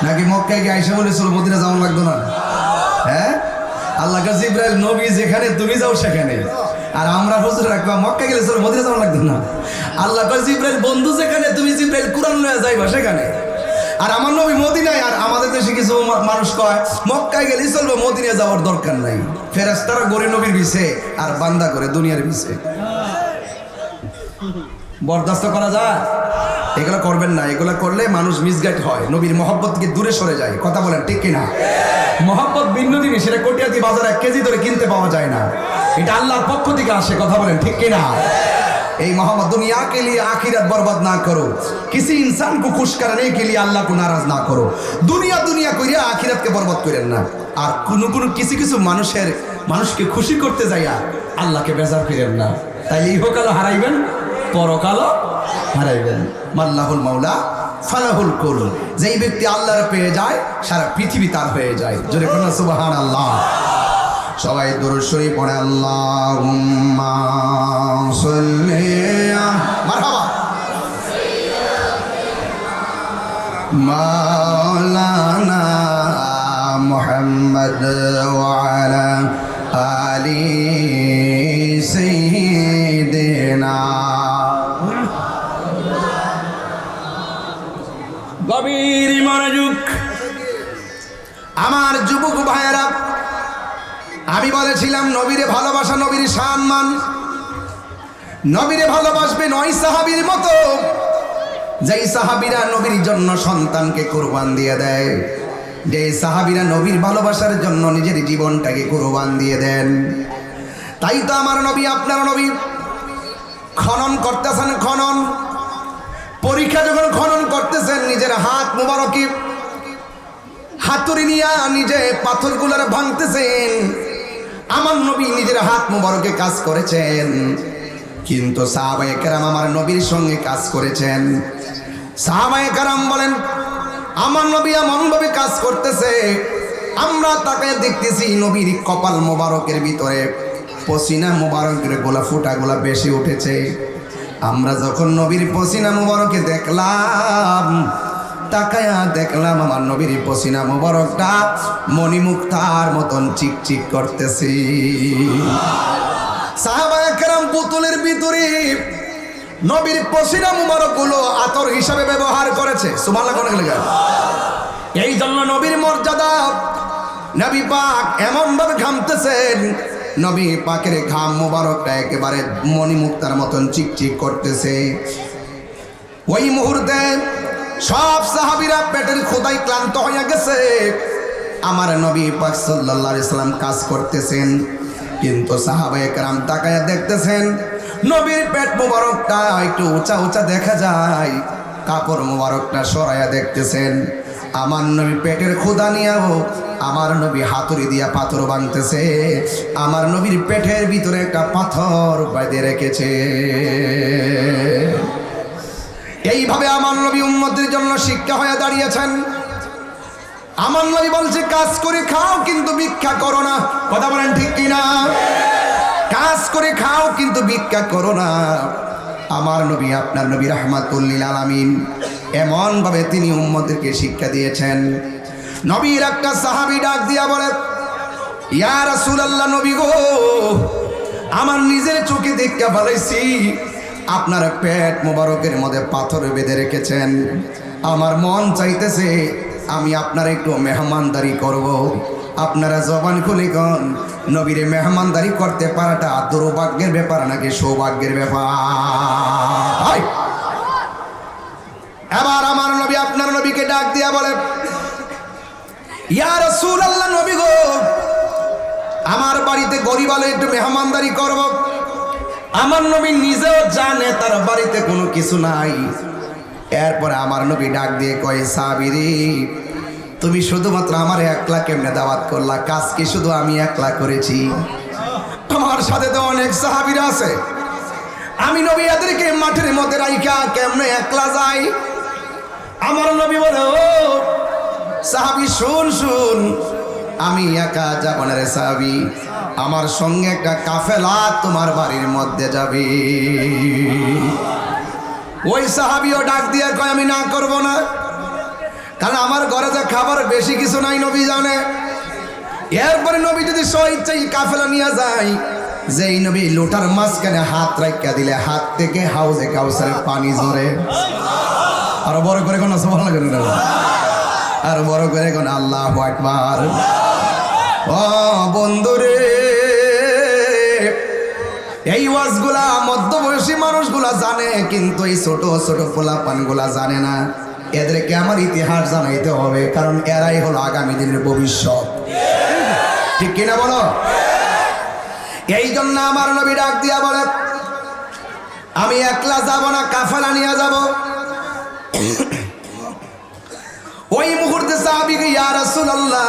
নাকি মক্কায় গিয়ে আইসা বলেছিল মদিনা যাওয়া লাগতো না? হ্যাঁ, আল্লাহ কাছে জিবরাইল নবী যেখানে তুমি যাও সেখানে, আর আমরা হুজুর রাখবা মক্কা গেলে চলো মদিনা যাওয়া লাগতো না। আল্লাহ কাছে জিবরাইল বন্ধু যেখানে, তুমি জিবরাইল কুরআন লয়ে যাইবা সেখানে। আর আমার নবী মদিনায়, আর আমাদের দেশে কিছু মানুষ কয় মক্কায় গেলেই চলবে, মদিনায় যাওয়ার দরকার নাই। ফেরেশতারা গরি নবীর বিছে আর বান্দা করে দুনিয়ার বিছে। বরদাস্ত করা যায়? এগুলো করবেন না, এগুলো করলে মানুষ মিসগাইড হয়, নবীর মহব্বত থেকে দূরে সরে যায়। কথা বলেন ঠিক কিনা? মহব্বত ভিন্ন জিনিস, সেটা কটিয়াতি বাজারে 1 কেজি ধরে কিনতে পাওয়া যায় না, এটা আল্লাহর পক্ষ থেকে আসে। কথা বলেন ঠিক কিনা? এই मोहम्मद दुनिया के लिए आखिरत बर्बाद ना करो, किसी इंसान को खुश करने के लिए अल्लाह को नाराज ना करो। दुनिया दुनिया करिया आखिरत के बर्बाद करें ना। আর কোনো কিছু কিছু মানুষকে খুশি করতে যাইয়া আল্লাহকে বেজার করেন না, তাইলে ইহকালও হারাইবেন, পরকালও হারাইবেন। মাল্লাহুল মাওলা ফালাহুল কুল। যেই ব্যক্তি আল্লাহর পেয়ে যায় সারা পৃথিবী তার হয়ে যায়। জোরে বলুন সুবহানাল্লাহ। সবাই দুরূদ শরীফ পড়ে আল্লাহুম্মা সাল্লি মারহাবা মাওলানা মুহাম্মদ ওয়া আলা আলি সাইয়্যিদিনা। গভীর মনোযোগ আমার যুবক ভাইয়েরা, আমি বলেছিলাম নবীরে ভালোবাসা, নবীর সম্মান। নবীরে ভালোবাসবে 9 সাহাবীর মতো, যেই সাহাবীরা নবীর জন্য সন্তানকে কুরবান দিয়ে দেয়, যে সাহাবীরা নবীর ভালোবাসার জন্য নিজের জীবনটাকে কুরবান দিয়ে দেন। তাই তো আমার নবী, আপনার নবী খনন করতেছেন, খনন পরীক্ষা যখন খনন করতেছেন, নিজের হাত মুবারকে হাতুড়ি নিয়ে নিজে পাথরগুলোর ভাঙতেছেন। আমার নবী নিজের হাত মুবারকে কাজ করেছেন, কিন্তু সাহাবায়ে কেরাম আমার নবীর সঙ্গে কাজ করেছেন। সাহাবায়ে কেরাম বলেন আমার নবী এমনভাবে কাজ করতেছে, আমরা তাকে দেখতেছি নবীর কপাল মুবারকের ভিতরে পসিনা মুবারকের গোলা ফুটাগুলা বেশি উঠেছে। আমরা যখন নবীর পসিনা মুবারকে দেখলাম, তাকায়া দেখলাম আমার নবীর পসিনা মুবারকটা মণিমুক্তার মতন চিকচিক করতেছে। সাহাবায়ে কেরাম বোতলের ভিতরে নবীর পসিনা মুবারকগুলো আতর হিসাবে ব্যবহার করেছে। সুবহানাল্লাহ কোন লাগা। এই জন্য নবীর মর্যাদা, নবী পাক এমন ভাবে ঘামতেছেন, নবী পাকের ঘাম মুবারকটা একেবারে মণিমুক্তার মতন চিকচিক করতেছে। ওই মুহূর্তে সব সাহাবীরা পেটের ক্ষুধায় ক্লান্ত হয়ে গেছে। আমার নবী পাক সাল্লাল্লাহু আলাইহি সাল্লাম কাজ করতেছেন, কিন্তু সাহাবায়ে কেরাম তাকায়া দেখতেছেন নবীর পেট মুবারকটা একটু উঁচা উঁচা দেখা যায়, কাপড় মুবারকটা সরাইয়া দেখতেছেন। আমার নবী পেটের ক্ষুধা নিয়েও আমার নবী হাতুড়ি দিয়া পাথর ভাঙতেছে। আমার নবীর পেটের ভিতরে একটা পাথর বাঁধে রেখেছে। এইভাবে আমার নবী উম্মতের জন্য শিক্ষা হয়ে দাঁড়িয়েছেন। আমার নবী বলছে কাজ করে খাও কিন্তু ভিক্ষা করো না। কথা বলেন ঠিক কিনা? কাজ করে খাও কিন্তু ভিক্ষা করো না। আমার নবী আপনার নবী রাহমাতুল লিল আলামিন এমন ভাবে তিনি উম্মতকে শিক্ষা দিয়েছেন। নবীর একটা সাহাবী ডাক দিয়া বলে, ইয়া রাসূলুল্লাহ, নবী গো, আমার নিজের চোখে দেখতে পালাইছি আপনার পেট মোবারকের মধ্যে পাথর বেঁধে রেখেছেন। আমার মন চাইতেছে আমি আপনার একটু মেহমানদারি করব। আপনারা জবান খুলে কোন নবীর মেহমানদারি করতে পারাটা দুর্ভাগ্যের ব্যাপার নাকি সৌভাগ্যের ব্যাপার? এবার আমার নবী আপনার নবীকে ডাক দিয়া বলে, ইয়া রাসূলুল্লাহ, নবী গো, আমার বাড়িতে গরিব আলো একটু মেহমানদারি করব। আমার নবী নিজেও জানে তার বাড়িতে কোনো কিছু নাই। এরপরে আমার নবী ডাক দিয়ে কয়, সাহাবীরে, তুমি শুধুমাত্র আমার একলা কেমনে দাওয়াত করলা? কাজ কি শুধু আমি একলা করেছি? আমার সাথে তো অনেক সাহাবীরা আছে। আমি নবী এদেরকে মাঠের মধ্যে রাইখা কেমনে একলা যাই? আমার নবী বলে, ও সাহাবী, শুন শুন, আমি একা যাব না রে সাহাবী, আমার সঙ্গে একটা কাফেলা তোমার বাড়ির মধ্যে যাবে। ওই সাহাবীও ডাক দিয়ে কয়, আমি না করব না, কারণ আমার ঘরে যে খাবার বেশি কিছু নাই নবী জানে। এরপরে নবী যদি স্বইচ্ছাই কাফেলা নিয়ে যায়, যেই নবী লোটার মাঝখানে হাত রাখা দিলে হাত থেকে হাউজে কাউসারের পানি ঝরে। আরো বড় করে কোন সুবহানাল্লাহ করেন, আর বড় করে কোন আল্লাহু আকবার। ও বন্ধুরে, এই ওয়াজগুলা মধ্যবয়সী মানুষগুলা জানে, কিন্তু এই ছোট ছোট পোলাপানগুলা জানে না। এদেরকে আমার ইতিহাস জানাইতে হবে, কারণ এরাই হলো আগামী দিনের ভবিষ্যৎ। ঠিক কিনা বলো? এই জন্য আমার নবী ডাক দিয়া বলে, আমি একলা যাব না, কাফেলা নিয়ে যাব। ওই মুহূর্তে সাহাবী, ইয়া রাসূলুল্লাহ,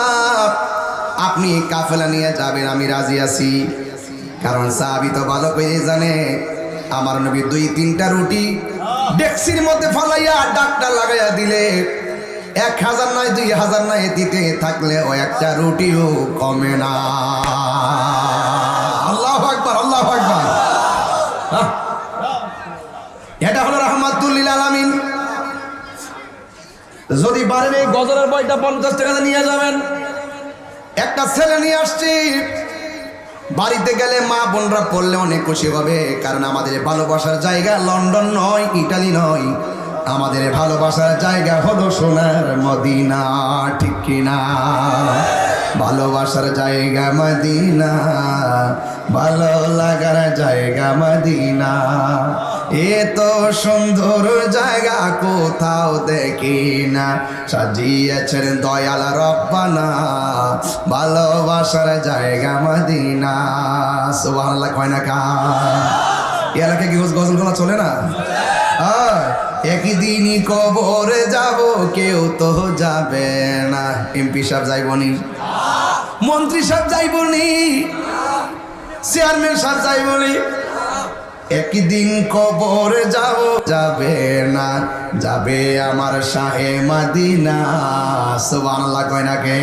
আপনি কাফেলা নিয়ে যাবেন, আমি রাজি আছি। কারণ সাহাবী তো ভালো করে জানে আমার নবী 2-3টা রুটি ডেক্সির মধ্যে ফালাইয়া ডাকটা লাগাইয়া দিলে 1000 নয় 2000 নয় দিতে থাকলে ও একটা রুটিও কমে না। আল্লাহু আকবার, আল্লাহু আকবার। এটা হলো রাহমাতুল লিল আলামিন। যদি পারেন এই গজলের বইটা 50 টাকা নিয়ে যাবেন। একটা ছেলে নিয়ে আসছি, বাড়িতে গেলে মা বোনরা পড়লে অনেক খুশি হবে, কারণ আমাদের ভালোবাসার জায়গা লন্ডন নয়, ইটালি নয়, আমাদের ভালোবাসার জায়গা হলো সোনার মদিনা। ঠিক কিনা? ভালোবাসার জায়গা মদিনা, ভালো লাগার জায়গা মদিনা, এত সুন্দর জায়গা কোথাও দেখি না, সাজিয়েছেন দয়াল রব্বানা, ভালোবাসার জায়গা মদিনা। সুবহানাল্লাহ কয় না কা? এলাকায় কি গজল গলা চলে না? একদিনই কবরে যাব, কেউ তো যাবে না। এমপি সাহেব যাইবনি, মন্ত্রী সাহেব যাইবনি, চেয়ারম্যান সাহেব যাইবনি। একদিন কবরে যাব, যাবে না, যাবে আমার শাহে মদিনা। সুবহানাল্লাহ কয় না কে?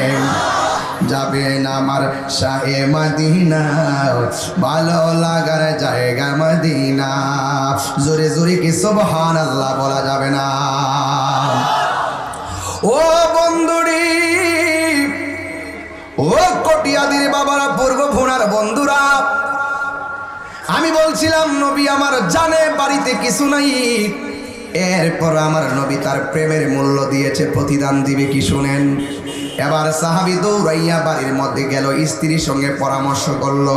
যাবে না আমার শাহে মদিনা, ভালো লাগার জায়গা মদিনা। জোরে জোরে কি সুবহানাল্লাহ বলা যাবে না? ও বন্ধুরি, ও কটিয়াদির বাবারা, পূর্ব ভুনার বন্ধুরা, আমি বলছিলাম নবী আমার জানে বাড়িতে কিছু নাই, এরপর আমার নবী তার প্রেমের মূল্য দিয়েছে, প্রতিদান দিবে কি শুনেন। এবার সাহাবী দৌড়াইয়া বাড়ির মধ্যে গেল, স্ত্রীর সঙ্গে পরামর্শ করলো,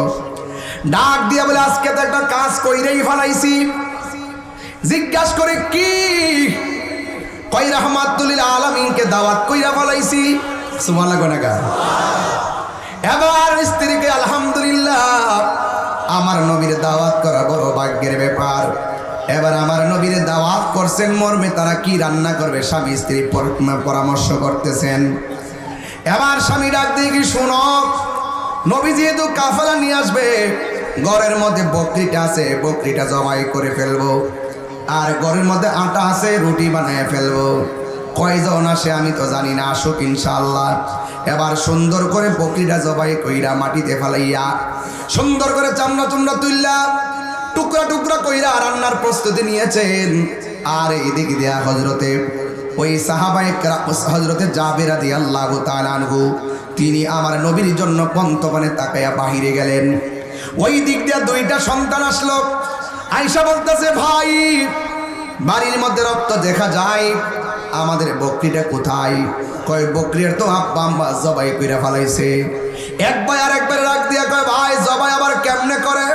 ডাক দিয়া বলে, আজকে তো একটা কাজ কইরেই ফেলাইছি। জিজ্ঞাসা করে কি? কই রাহমাতুল লিল আলামিনকে দাওয়াত কইরা ফেলাইছি। সুবহানাল্লাহ কয় না কা? এবার স্ত্রীকে আলহামদুলিল্লাহ, আমার নবীর দাওয়াত করা বড় ভাগ্যের ব্যাপার। এবার আমার নবীর দাওয়াত করছেন মর্মে তারা কি রান্না করবে স্বামী স্ত্রী পরামর্শ করতেছেন। এবার স্বামী ডাক দিয়ে কি, শোনো, নবী যেহেতু কাফেলা নিয়ে আসবে, ঘরের মধ্যে বকরিটা আছে, বকরিটা জবাই করে ফেলবো, আর ঘরের মধ্যে আটা আছে, রুটি বানিয়ে ফেলবো। কয়জন আসে আমি তো জানি না, আসুক ইনশাআল্লাহ। এবার সুন্দর করে বকরিটা জবাই কইরা মাটিতে ফেলাইয়া সুন্দর করে চামড়া চুমড়া তুললা টুকরা টুকরা কইরা রান্নার প্রস্তুতি নিয়েছেন। আর এইদিক দিয়া হযরতে ওই সাহাবায়ে হযরতে জাবের রাদিয়াল্লাহু তাআলা আনহু তিনি আমার নবীর জন্য পন্তপানে তাকায়া বাহিরে গেলেন। ওই দিক দিয়া দুইটা সন্তান আসলো। আয়েশা বলতেছে, ভাই বাড়ির মধ্যে রক্ত দেখা যায়, আমাদের বকরিটা কোথায়? কয় বকরির তো আব্বা আম্মা জবাই কইরা ফেলাইছে। এক ভাই আর একবার রাগ দিয়া কয়, ভাই জবাই আবার কেমনে করে?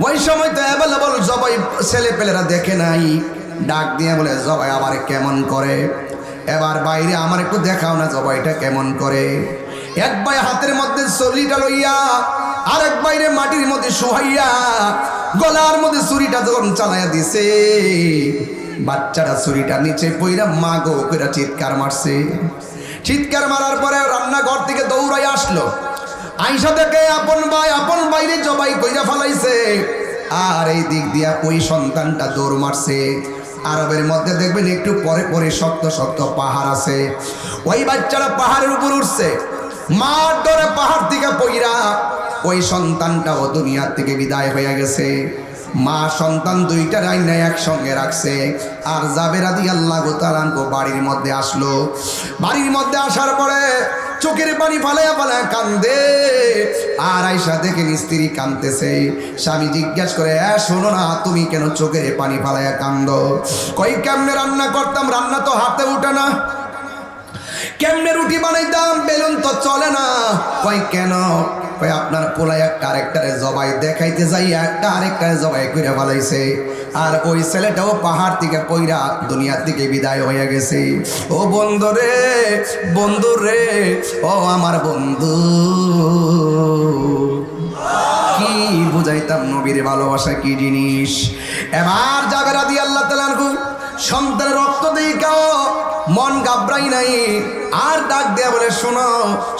ওই সময় তো অ্যাভেলেবল জবাই ছেলে পেলেরা দেখে নাই। ডাক দিয়ে বলে, জবাই আবার কেমন করে? এবার বাইরে আমার একটু দেখাও না জবাইটা কেমন করে। এক ভাই হাতের মধ্যে ছুরিটা লইয়া আরেক বাইরে মাটির মধ্যে শুহাইয়া গলার মধ্যে ছুরিটা যখন চালাইয়া দিছে, বাচ্চাটা ছুরিটা নিচে পইরা মা গো কইরা চিৎকার মারছে। চিৎকার মারার পরে রান্নাঘর থেকে দৌড়াই আসলো। আয়েশা দেখে আপন ভাই আপন বাইরে জবাই কইরা ফেলাইছে। আর এই দিক দিয়া ওই সন্তানটা দৌড় মারছে। আরবের মধ্যে দেখবেন একটু পরে পরে শক্ত শক্ত পাহাড় আছে, ওই বাচ্চারা পাহাড়ের উপর উঠছে। মার ডরে পাহাড় থেকে পইরা ওই সন্তানটাও দুনিয়ার থেকে বিদায় হয়ে গেছে। মা সন্তান দুইটা রাইনা একসঙ্গে রাখছে। আর জাবের রাদিয়াল্লাহু তাআলা বাড়ির মধ্যে আসলো। বাড়ির মধ্যে আসার পরে চোখের পানি ফালাইয়া ফালাইয়া কান্দে। আর আয়েশা দেখে স্ত্রী কাঁদতেছে। স্বামী জিজ্ঞাসা করে, শোনো না, তুমি কেন চোখের পানি ফালাইয়া কান্দো? কই কেমনে রান্না করতাম, রান্না তো হাতে উঠে না। কেমনে রুটি বানাইতাম, বেলুন তো চলে না। কই কেন? কই আপনার পোলায় একটা আরেকটারে জবাই দেখাইতে যাই একটা আরেকটারে জবাই করে ফেলাইছে। আর ওই ছেলেটাও পাহাড় থেকে পইরা দুনিয়ার থেকে বিদায় হয়ে গেছে। ও বন্ধু রে, বন্ধু রে, ও আমার বন্ধু, কি বুঝাইতাম নবীর ভালোবাসা কি জিনিস। এবার জাবের রাদিয়াল্লাহু তাআলা আনহু সন্তানের রক্ত দেখাও মন ঘাবড়াই নাই। আর ডাক দেয়া বলে, শোনো,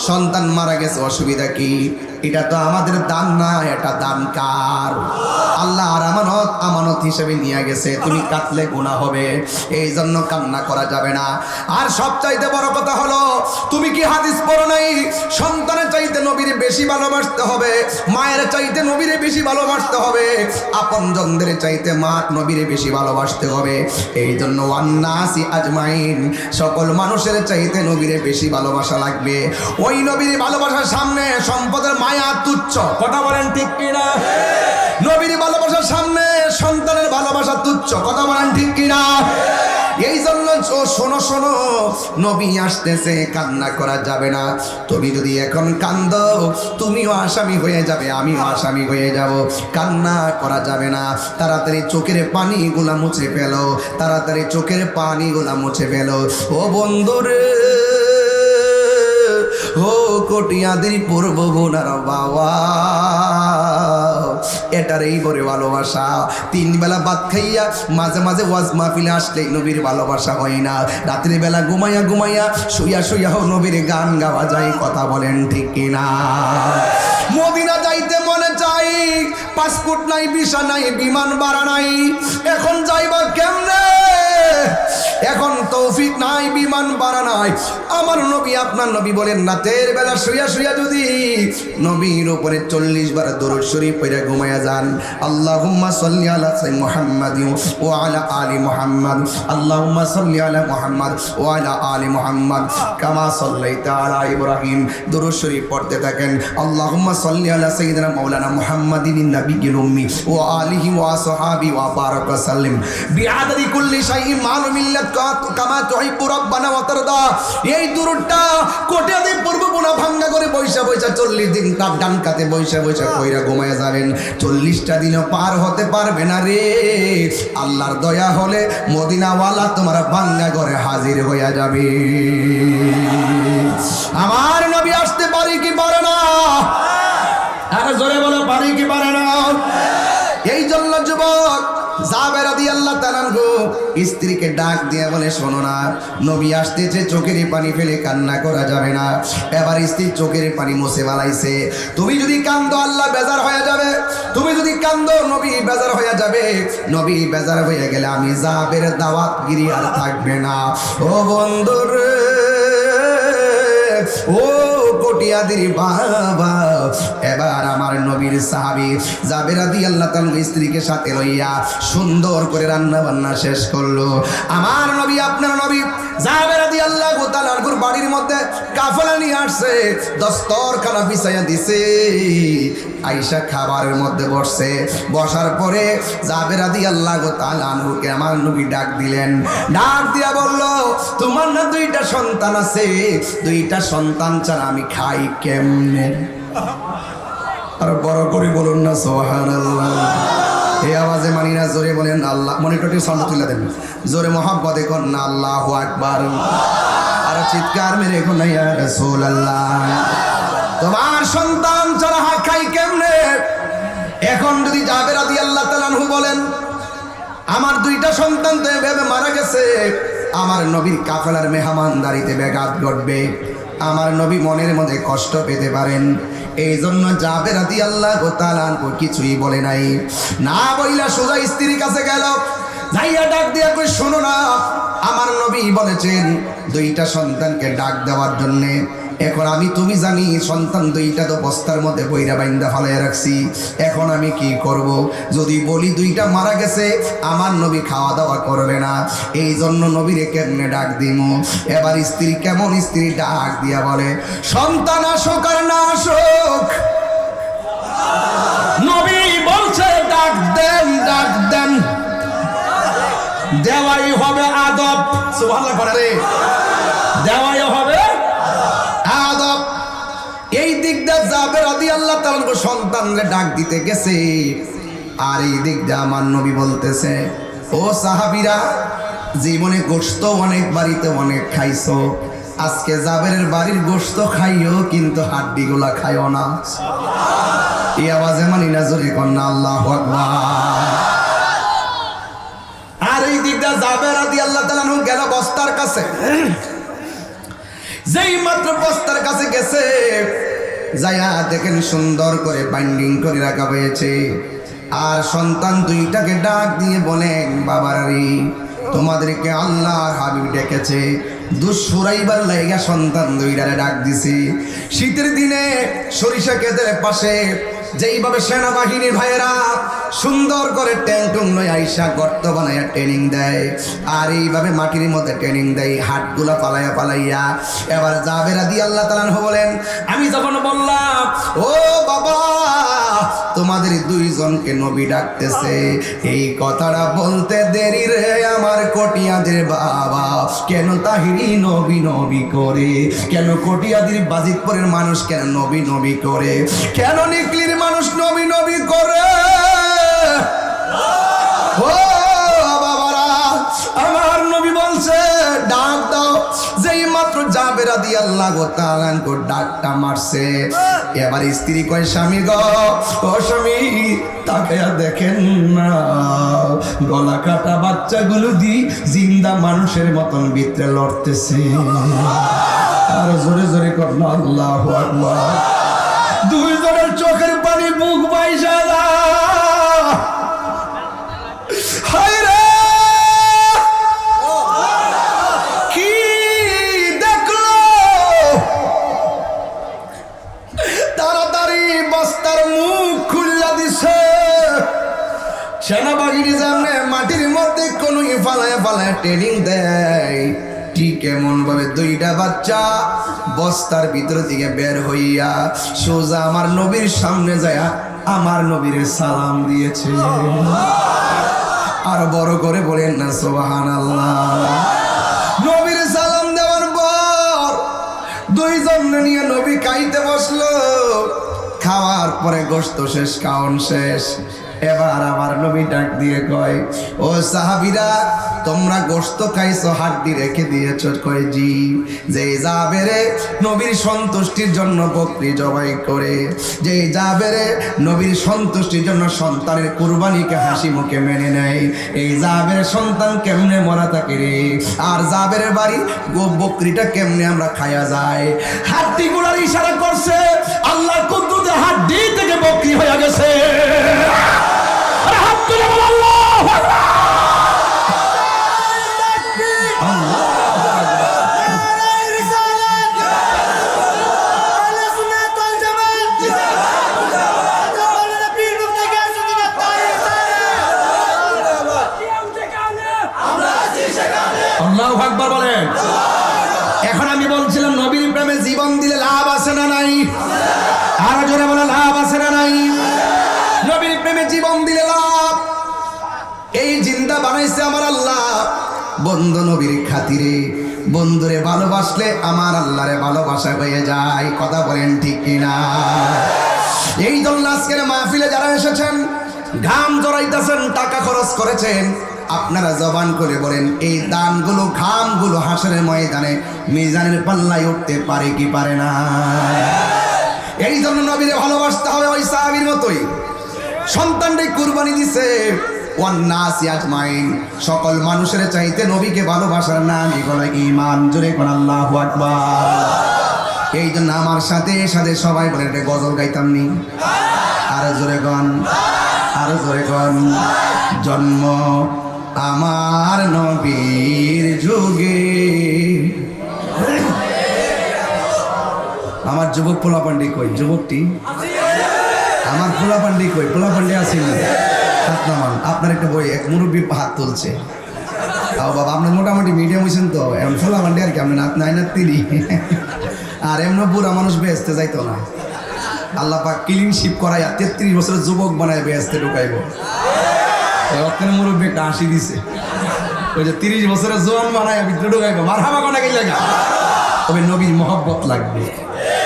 সন্তান মারা গেছে, অসুবিধা কি? এটা তো আমাদের দান না, এটা দান কার? আল্লাহ আর আমানত হিসেবে নিয়ে গেছে। তুমি কাটলে গুনাহ হবে, এই জন্য কান্না করা যাবে না। আর সবচাইতে বড় কথা হলো, তুমি কি হাদিস পড়ো নাই? সন্তানের চাইতে নবীর বেশি ভালোবাসতে হবে, মায়ের চাইতে নবীরে বেশি ভালোবাসতে হবে, আপনজনদের চাইতে মা নবীরে বেশি ভালোবাসতে হবে। এই জন্য ওয়ান্নাসি আজমাইন, সকল মানুষের চাইতে নবীরে বেশি ভালোবাসা লাগবে। ওই নবীর ভালোবাসার সামনে সম্পদের মায়া তুচ্ছ। কথা বলেন ঠিক কিনা? নবীর ভালোবাসার সামনে সন্তানের ভালোবাসা তুচ্ছ। কথা বলেন ঠিক কিনা? এই জন্য শোনো শোনো, নবী আসতেছে, কান্না করা যাবে না। তুমি যদি এখন কান্দো, তুমিও আসামি হয়ে যাবে, আমিও আসামি হয়ে যাব। কান্না করা যাবে না। তাড়াতাড়ি চোখের পানিগুলা মুছে ফেলো, তাড়াতাড়ি চোখের পানিগুলা মুছে ফেলো। ও বন্ধুরে, ও কটিয়াদের পূর্ব বোনার বাবা, এটার এই বড় ভালোবাসা। 3 বেলা ভাত খাইয়া মাঝে মাঝে ওয়াজ মাহফিলে আসলে নবীর ভালোবাসা হয় না। রাত্রি বেলা ঘুমাইয়া ঘুমাইয়া শুইয়া শুইয়াও নবীর গান গাওয়া যায়। কথা বলেন ঠিক কিনা? মদিনা যাইতে মনে চাই, পাসপোর্ট নাই, ভিসা নাই, বিমান ভাড়া নাই। এখন যাইবা কেমনে? এখন তৌফিক নাই, বিমান ভাড়া নাই। আমার নবী, আপনার নবী বলেন, রাতের বেলা শুইয়া শুইয়া যদি নবীর উপরে 40 বার দরুদ শরীফ পড়ে ঘুমায়া যান। আল্লাহুম্মা সাল্লি আলা সাইয়্যিদিনা মুহাম্মাদিন ওয়া আলা আলি মুহাম্মাদ, আল্লাহুম্মা সাল্লি আলা মুহাম্মাদ ওয়া আলা আলি মুহাম্মাদ কামা সাল্লাইতা আলা ইব্রাহিম। দরুদ শরীফ পড়তে থাকেন। আল্লাহুম্মা সাল্লি আলা সাইয়্যিদিনা মাওলানা মুহাম্মাদিন নাবিয়্যিল উম্মি ওয়া আলিহি ওয়া আসহাবি ওয়া বারাক ওয়া সাল্লিম বিআদাদি কুল্লি শাইইন মালুমিল্লাত কামা তুহিব্বু রাব্বানা ওয়া তারদা। এই দরুদটা কোটিয়াদি পূর্ব বোনা ভাঙ্গা করে বৈশা বৈশা 40 দিন তার ডান কাতে বৈশা বৈশা কইরা ঘুমায়া যাবেন। 40টা দিনও পার হতে পারবে না রে। আল্লাহর দয়া হলে মদিনাওয়ালা তোমার ভাঙ্গা ঘরে হাজির হইয়া যাবে। আমার নবী আসতে পারে কি পারে না? আর জোরে বলো, পারে কি পারে না? এই জন্য যুবক জাবের রাদিয়াল্লাহু তাআলা স্ত্রীকে ডাক দিয়ে বলে, শোনো না, নবী আসতেছে, চোখের পানি ফেলে কান্না করা যাবে না। এবার স্ত্রী চোখের পানি মুছে ফেলাইছে। তুমি যদি কান্দো আল্লাহ বেজার হয়ে যাবে, তুমি যদি কান্দো নবী বেজার হয়ে যাবে। নবী বেজার হয়ে গেলে আমি জাবের দাওয়াতগিরি আর থাকবে না। ও বন্ধুরে, ও কটিয়াদির বাবা, এবার আমার নবীর সাহাবী জাবের রাদিয়াল্লাহু তাআলা স্ত্রীকে সাথে লইয়া সুন্দর করে রান্না বান্না শেষ করলো। আমার নবী, আপনার নবী জাবের রাদিয়াল্লাহু তাআলার বাড়ির মধ্যে কাফেলা নিয়ে আসছে, দস্তরখানা বিছাইয়া দিছে। আয়েশা খাবারের মধ্যে বসছে, বসার পরে জাবের রাদিয়াল্লাহু তাআলা আনহুকে আমার নবী ডাক দিলেন। ডাক দিয়া বলল, তোমার না দুইটা সন্তান আছে, দুইটা সন্তান ছাড়া আমি খাই কেমনে? আর বড় করে বলুন না সুবহানাল্লাহ। এই আওয়াজে মানি না, জোরে বলেন আল্লাহ। মনিটরটি সাউন্ড তুলে দেন, জোরে মহব্বতে কর না আল্লাহু আকবার। আর চিৎকার মেরে কোন ইয়া রাসূলুল্লাহ। তোমার সন্তান ছাড়া খাই কেমনে? এখন যদি জাবের রাদিয়াল্লাহু তাআলা আনহু বলেন, আমার দুইটা সন্তান তো এভাবে মারা গেছে, আমার নবীর কাফেলার মেহমানদারিতে ব্যাঘাত ঘটবে, আমার নবী মনের মধ্যে কষ্ট পেতে পারেন। এই জন্য জাবের রাদিয়াল্লাহু তাআলা আনহু কিছুই বলে নাই। না বইলা সোজা স্ত্রীর কাছে গেল, যাইয়া ডাক দিয়া কই, শোনো না, আমার নবী বলেছেন দুইটা সন্তানকে ডাক দেওয়ার জন্যে। এখন আমি, তুমি জানি সন্তান দুইটা তো বস্তার মধ্যে বইরা বাইন্দা ফালাইয়া রাখছি, এখন আমি কি করব? যদি বলি দুইটা মারা গেছে, আমার নবী খাওয়া দাওয়া করবে না, এই জন্য নবীরে কেমনে ডাক দিব? এবার স্ত্রী কেমন স্ত্রী ডাক দিয়া বলে, সন্তান আসুক আর না আসুক, নবী বলছে ডাক দেন, ডাক দেন, দেওয়াই হবে আদব। সুবহানাল্লাহ করে, দেওয়াই হবে আদব। এই দিকটা জাবের রাদিয়াল্লাহু তাআলা সন্তানরে ডাক দিতে গেছে, আর এই দিকটা আমার নবী বলতেছে, ও সাহাবীরা, জীবনে গোশত অনেক বাড়িতে অনেক খাইছো, আজকে জাবেরের বাড়ির গোশত খাইও, কিন্তু হাড্ডিগুলা খাইও না। এই আওয়াজে মানি না, জোরে কর না আল্লাহু আকবার। আর এই দিকটা জাবের রাদিয়াল্লাহু তাআলা গেল বস্তার কাছে। যেই মাত্র বস্তার কাছে গেছে, যাইয়া দেখেন সুন্দর করে বাইন্ডিং করে রাখা হয়েছে। আর সন্তান দুইটাকে ডাক দিয়ে বলেন, বাবারে, তোমাদেরকে আল্লাহর হাবিব ডেকেছে, দুঃসুরাইবার লাইগা সন্তান দুইটারে ডাক দিছি। শীতের দিনে সরিষা ক্ষেতের পাশে যেইভাবে সেনাবাহিনীর ভাইয়েরা সুন্দর করে ট্যাংটুং লই আইসা গর্ত বানাইয়া ট্রেনিং দেয়, আর এইভাবে মাটির মধ্যে ট্রেনিং দেয়, হাটগুলা পালাইয়া পালাইয়া। এবার জাবের রাদিয়াল্লাহু তাআলা আনহু বলেন, আমি যখন বললাম, ও বাবা, তোমাদের দুইজনকে নবী ডাকতেছে, এই কথাটা বলতে দেরি রে আমার কটিয়াদের বাবা, কেন তাহিরি নবী নবী করে, কেন কটিয়াদির বাজিতপুরের মানুষ কেন নবী নবী করে, কেন নিকলির মানুষ নবী নবী করে? ও বাবারা, আমার নবী বলছে ডাক দাও। যেই মাত্র জাবের রাদিয়াল্লাহু তাআলা আনহু ডাকটা মারছে, এবার স্ত্রী কয়, স্বামী গো, ও স্বামী, তাকায়া দেখেন না, গলা কাটা বাচ্চাগুলো দি জিন্দা মানুষের মতন ভিতরে লড়তেছে। আর জোরে জোরে কর না আল্লাহু আকবার। দুইজনের চোখের পানি বুক বাইসা যায়। হায় রে, কি দেখলো? তাড়াতাড়ি বস্তার মুখ খুললা দিছে। সেনাবাহিনী সামনে মাটির মধ্যে কোন ফালায় ফালায় ট্রেনিং দেয়, ঠিক এমন ভাবে দুইটা বাচ্চা বস্তার ভিতর থেকে বের হইয়া সোজা আমার নবীর সামনে যায় আমার নবীর সালাম দিয়েছে। আর বড় করে বলেন না সুবহানাল্লাহ। নবীর সালাম দেওয়ার পর দুইজন নিয়ে নবী খাইতে বসলো। খাওয়ার পরে গোশত শেষ, খাওন শেষ। এবার আমার নবী ডাক দিয়ে কয়, ও সাহাবীরা, তোমরা গোশত খাইছো, হাড্ডি রেখে দিয়েছো? কয় জি। যে জাবেরে নবীর সন্তুষ্টির জন্য বকরি জবাই করে, যে জাবেরে নবীর সন্তুষ্টির জন্য সন্তানের কুরবানিকে হাসি মুখে মেনে নেয়, এই জাবের সন্তান কেমনে মরা থাকে রে? আর জাবেরের বাড়ি বকরিটা কেমনে আমরা খায়া যায়? হাড্ডি গুলার ইশারা করছে, আল্লাহর কুদরতে হাড্ডি থেকে বকরি হয়ে গেছে। আর জোরে বলে লাভ আছে না নাই? নবীর প্রেমে জীবন দিলে লাভ। এই জিন্দা বানাইছে আমার আল্লাহ বন্ধু নবীর খাতিরে। বন্ধুরে ভালোবাসলে আমার আল্লাহরে ভালোবাসা হয়ে যায়। কথা বলেন ঠিক কিনা? এই জন্য আজকের মাহফিলে যারা এসেছেন, ঘাম জড়াইতেছেন, টাকা খরচ করেছেন, আপনারা জবান করে বলেন এই দানগুলো, ঘামগুলো হাসরের ময়দানে মিজানের পাল্লায় উঠতে পারে কি পারে না? এই জন্য নবীরে ভালোবাসতে হবে ওই সাহাবীর মতোই। সন্তানরে কুরবানি দিছে, ওয়ান্নাসি আজমাইন, সকল মানুষের চাইতে নবীকে ভালোবাসার নামই হলো ঈমান। জোরে কোন আল্লাহু আকবার। এই জন্য আমার সাথে সাথে সবাই বলে একটা গজল গাইতাম নি? আরো জোরে গান, আরো জোরে গান। জন্ম আমার নবীর যুগে। আমার যুবক পোলাপান্ডি কই? যুবকটি আমার পোলাপান্ডি কই? পোলাপান্ডি আসেন হাত নামান। আপনার একটা বই, এক মুরব্বী হাত তুলছে। তাও বাবা আপনার মোটামুটি মিডিয়াম হয়েছেন তো, এমন পোলাপান্ডি আর কি। আপনি নাত নাই না তিনি, আর এমন বুড়া মানুষ বেহেস্তে যাইতো না। আল্লাহ পাক ক্লিনশিপ করাইয়া 33 বছরের যুবক বানায় বেহেস্তে ঢুকাইব। ওখানে মুরব্বী একটা হাসি দিছে, ওই যে 30 বছরের জোয়ান বানায় ভিতরে ঢুকাইব। মারহাবা কোনা গেলে না, তবে নবীর মহব্বত লাগবে,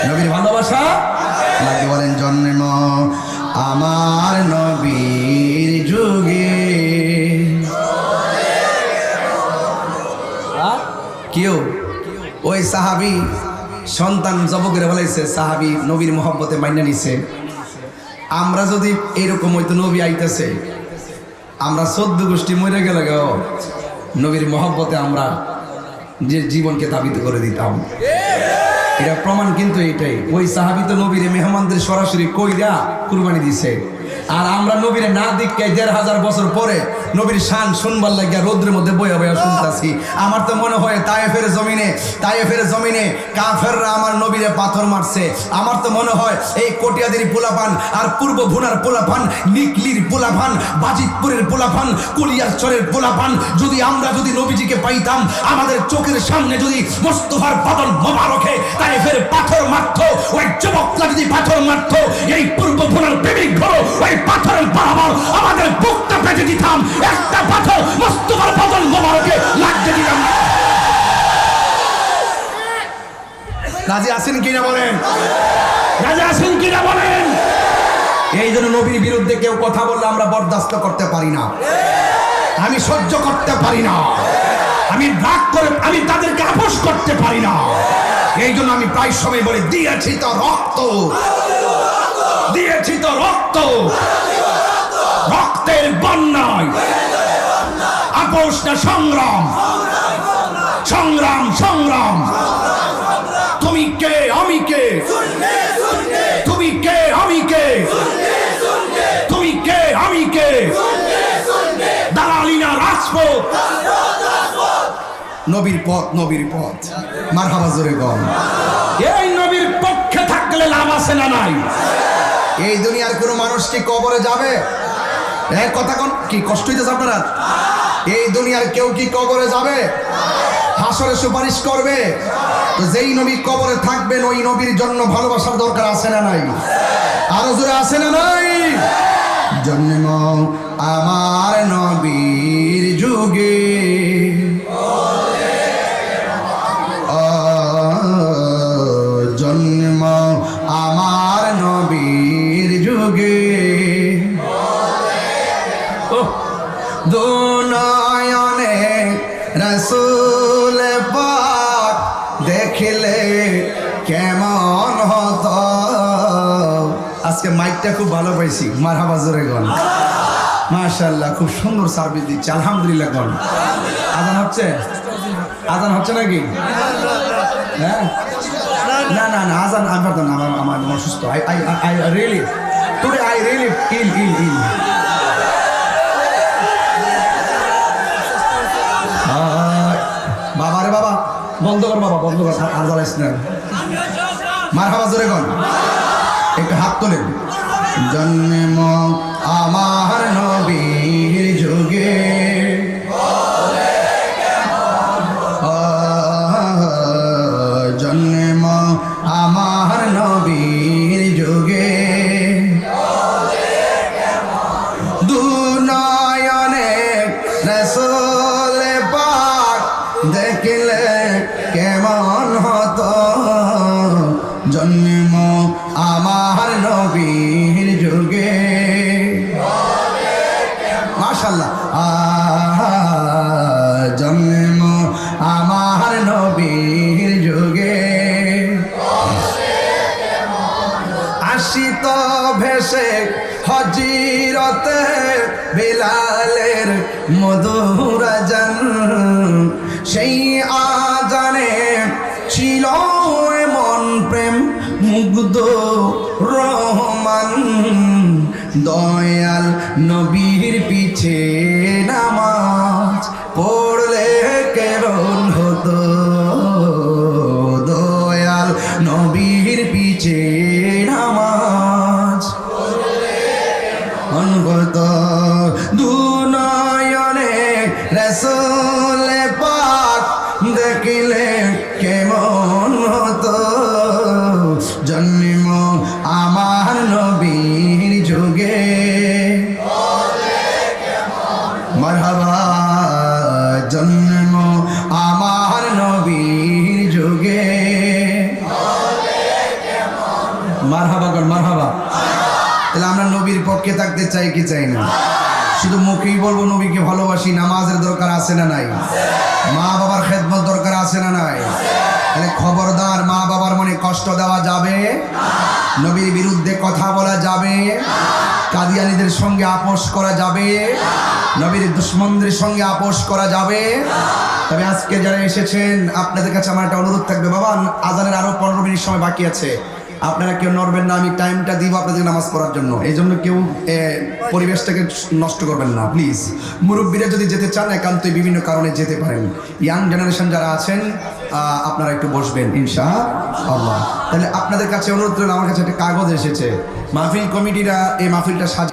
নবীর ভালোবাসা লাগবে। বলেন জন্ম আমার নবীর যুগে। কেউ ওই সাহাবী সন্তান জব করে বলাইছে, সাহাবী নবীর মহব্বতে মাইনা নিছে। আমরা যদি এরকম হইতো, নবী আইতেছে, আমরা 14 গোষ্ঠী মরে গেলে নবীর মহব্বতে আমরা যে জীবনকে তাবিত করে দিতাম। এটা প্রমাণ কিন্তু এটাই। ওই সাহাবী তো নবীর মেহমানদের সরাসরি কইরা কুরবানি দিছে, আর আমরা নবীরে না দিকে 1500 বছর পরে নবীর শান শুনবার লাগিয়া রোদ্রের মধ্যে বয়া বয়া শুনতাছি। আমার তো মনে হয় তায়েফের জমিনে কাফেররা আমার নবীরে পাথর মারছে। আমার তো মনে হয় এই কটিয়াদের পোলাপান, আর পূর্ব ভুনার পোলাপান, নিকলির পোলাপান, বাজিতপুরের পোলাপান, কুলিয়ারচরের পোলাপান, আমরা যদি নবীজিকে পাইতাম, আমাদের চোখের সামনে যদি মোস্তফার বদন মোবারকে তায়েফের পাথর মারতো, ওই যুবকরা যদি পাথর মারতো, এই পূর্ব ভুনার প্রেমিক ঘর ওই পাথরের বরাবর আমাদের বুকটা পেতে দিতাম। একটা পাথর মোস্তফার বদন মোবারকে লাগতে দিতাম। রাজি আছেন কিনা বলেন? রাজি আছেন কিনা বলেন? এই জন্য নবীর বিরুদ্ধে কেউ কথা বললে আমরা বরদাস্ত করতে পারি না, আমি সহ্য করতে পারি না, আমি রাগ করে আমি তাদেরকে আপোষ করতে পারি না। এই জন্য আমি প্রায় সময় বলি, দিয়েছি তো রক্ত, দিয়েছি তো রক্ত, রক্তের বন্যায় আপোষ না সংগ্রাম, সংগ্রাম সংগ্রাম। তুমি কে আমি কে, তুমি কে আমি কে, তুমি কে আমি কে, দালালি না রাজপথ। নবীর পথ, নবীর পথ। মারহাবা জোরে গম। এই নবীর পক্ষে থাকলে লাভ আছে না নাই? এই দুনিয়ার কোনো মানুষ কি কবরে যাবে? এক কথা কোন কি কষ্ট হইতেছে আপনারা? এই দুনিয়ার কেউ কি কবরে যাবে? হাসরে সুপারিশ করবে? তো যেই নবী কবরে থাকবেন ওই নবীর জন্য ভালোবাসার দরকার আছে না নাই? আরো জোরে আছে না নাই? জন্ম আমার নবীর যুগে, জন্ম আমার নবীর যুগে। দুনয়নে রাসূল পাক দেখলে কেমন হতো। আজকে মাইকটা খুব ভালো পাইছি, মারহাবা জোরে গন। মাশাআল্লাহ, খুব সুন্দর সার্ভিস দিচ্ছে, আলহামদুলিল্লাহ গন। আজান হচ্ছে? আজান হচ্ছে নাকি? হ্যাঁ, না না না, আজান আমি পারতাম না, আমার অসুস্থ। I really today I really ill. বাবা রে বাবা, বন্ধ কর বাবা, বন্ধ কর, আর জ্বালাইস না। মারহাবা জোরে গন, একটু হাত তোলেন। জন্ম আমার নবীর যুগে, জন্ম আমার নবীর যুগে। আসিত ভেসে হজিরতে বিলালের মধুর আজান, সেই আজানে ছিল এমন প্রেম মুগ্ধ রহমান, দয়াল নবীর পিছে নামাজ পড়লে কেমন হতো, দয়াল নবীর পিছে নামাজ অনগত, দুনয়নে রাসূল পাক দেখিলে কেমন হতো, জন্ম আমার নবীর যুগে মারহাবা, জন্ম আমার নবীর যুগে মারহাবা কর মারহাবা। তাহলে আমরা নবীর পক্ষে থাকতে চাই কি চাই না? শুধু মুখেই বলবো নবীকে ভালোবাসি, নামাজের দরকার আছে না নাই? মা বাবার খেদমত দরকার আছে না নাই? তাহলে খবরদার, মা বাবার মনে কষ্ট দেওয়া যাবে, নবীর বিরুদ্ধে কথা বলা যাবে, কাদিয়ানীদের সঙ্গে আপোষ করা যাবে, নবীর দুশমনদের সঙ্গে আপোষ করা যাবে। তবে আজকে যারা এসেছেন আপনাদের কাছে আমার একটা অনুরোধ থাকবে, বাবা আজানের আরো 15 মিনিট সময় বাকি আছে, আপনারা কেউ নড়বেন না, আমি টাইমটা দিব আপনাদের নামাজ পড়ার জন্য, এই জন্য কেউ পরিবেশটাকে নষ্ট করবেন না প্লিজ। মুরব্বীরা যদি যেতে চান একান্তই বিভিন্ন কারণে যেতে পারেন, ইয়াং জেনারেশন যারা আছেন আপনারা একটু বসবেন ইনশাআল্লাহ। তাহলে আপনাদের কাছে অনুরোধ করলেন, আমার কাছে একটা কাগজ এসেছে, মাহফিল কমিটিরা এই মাহফিলটা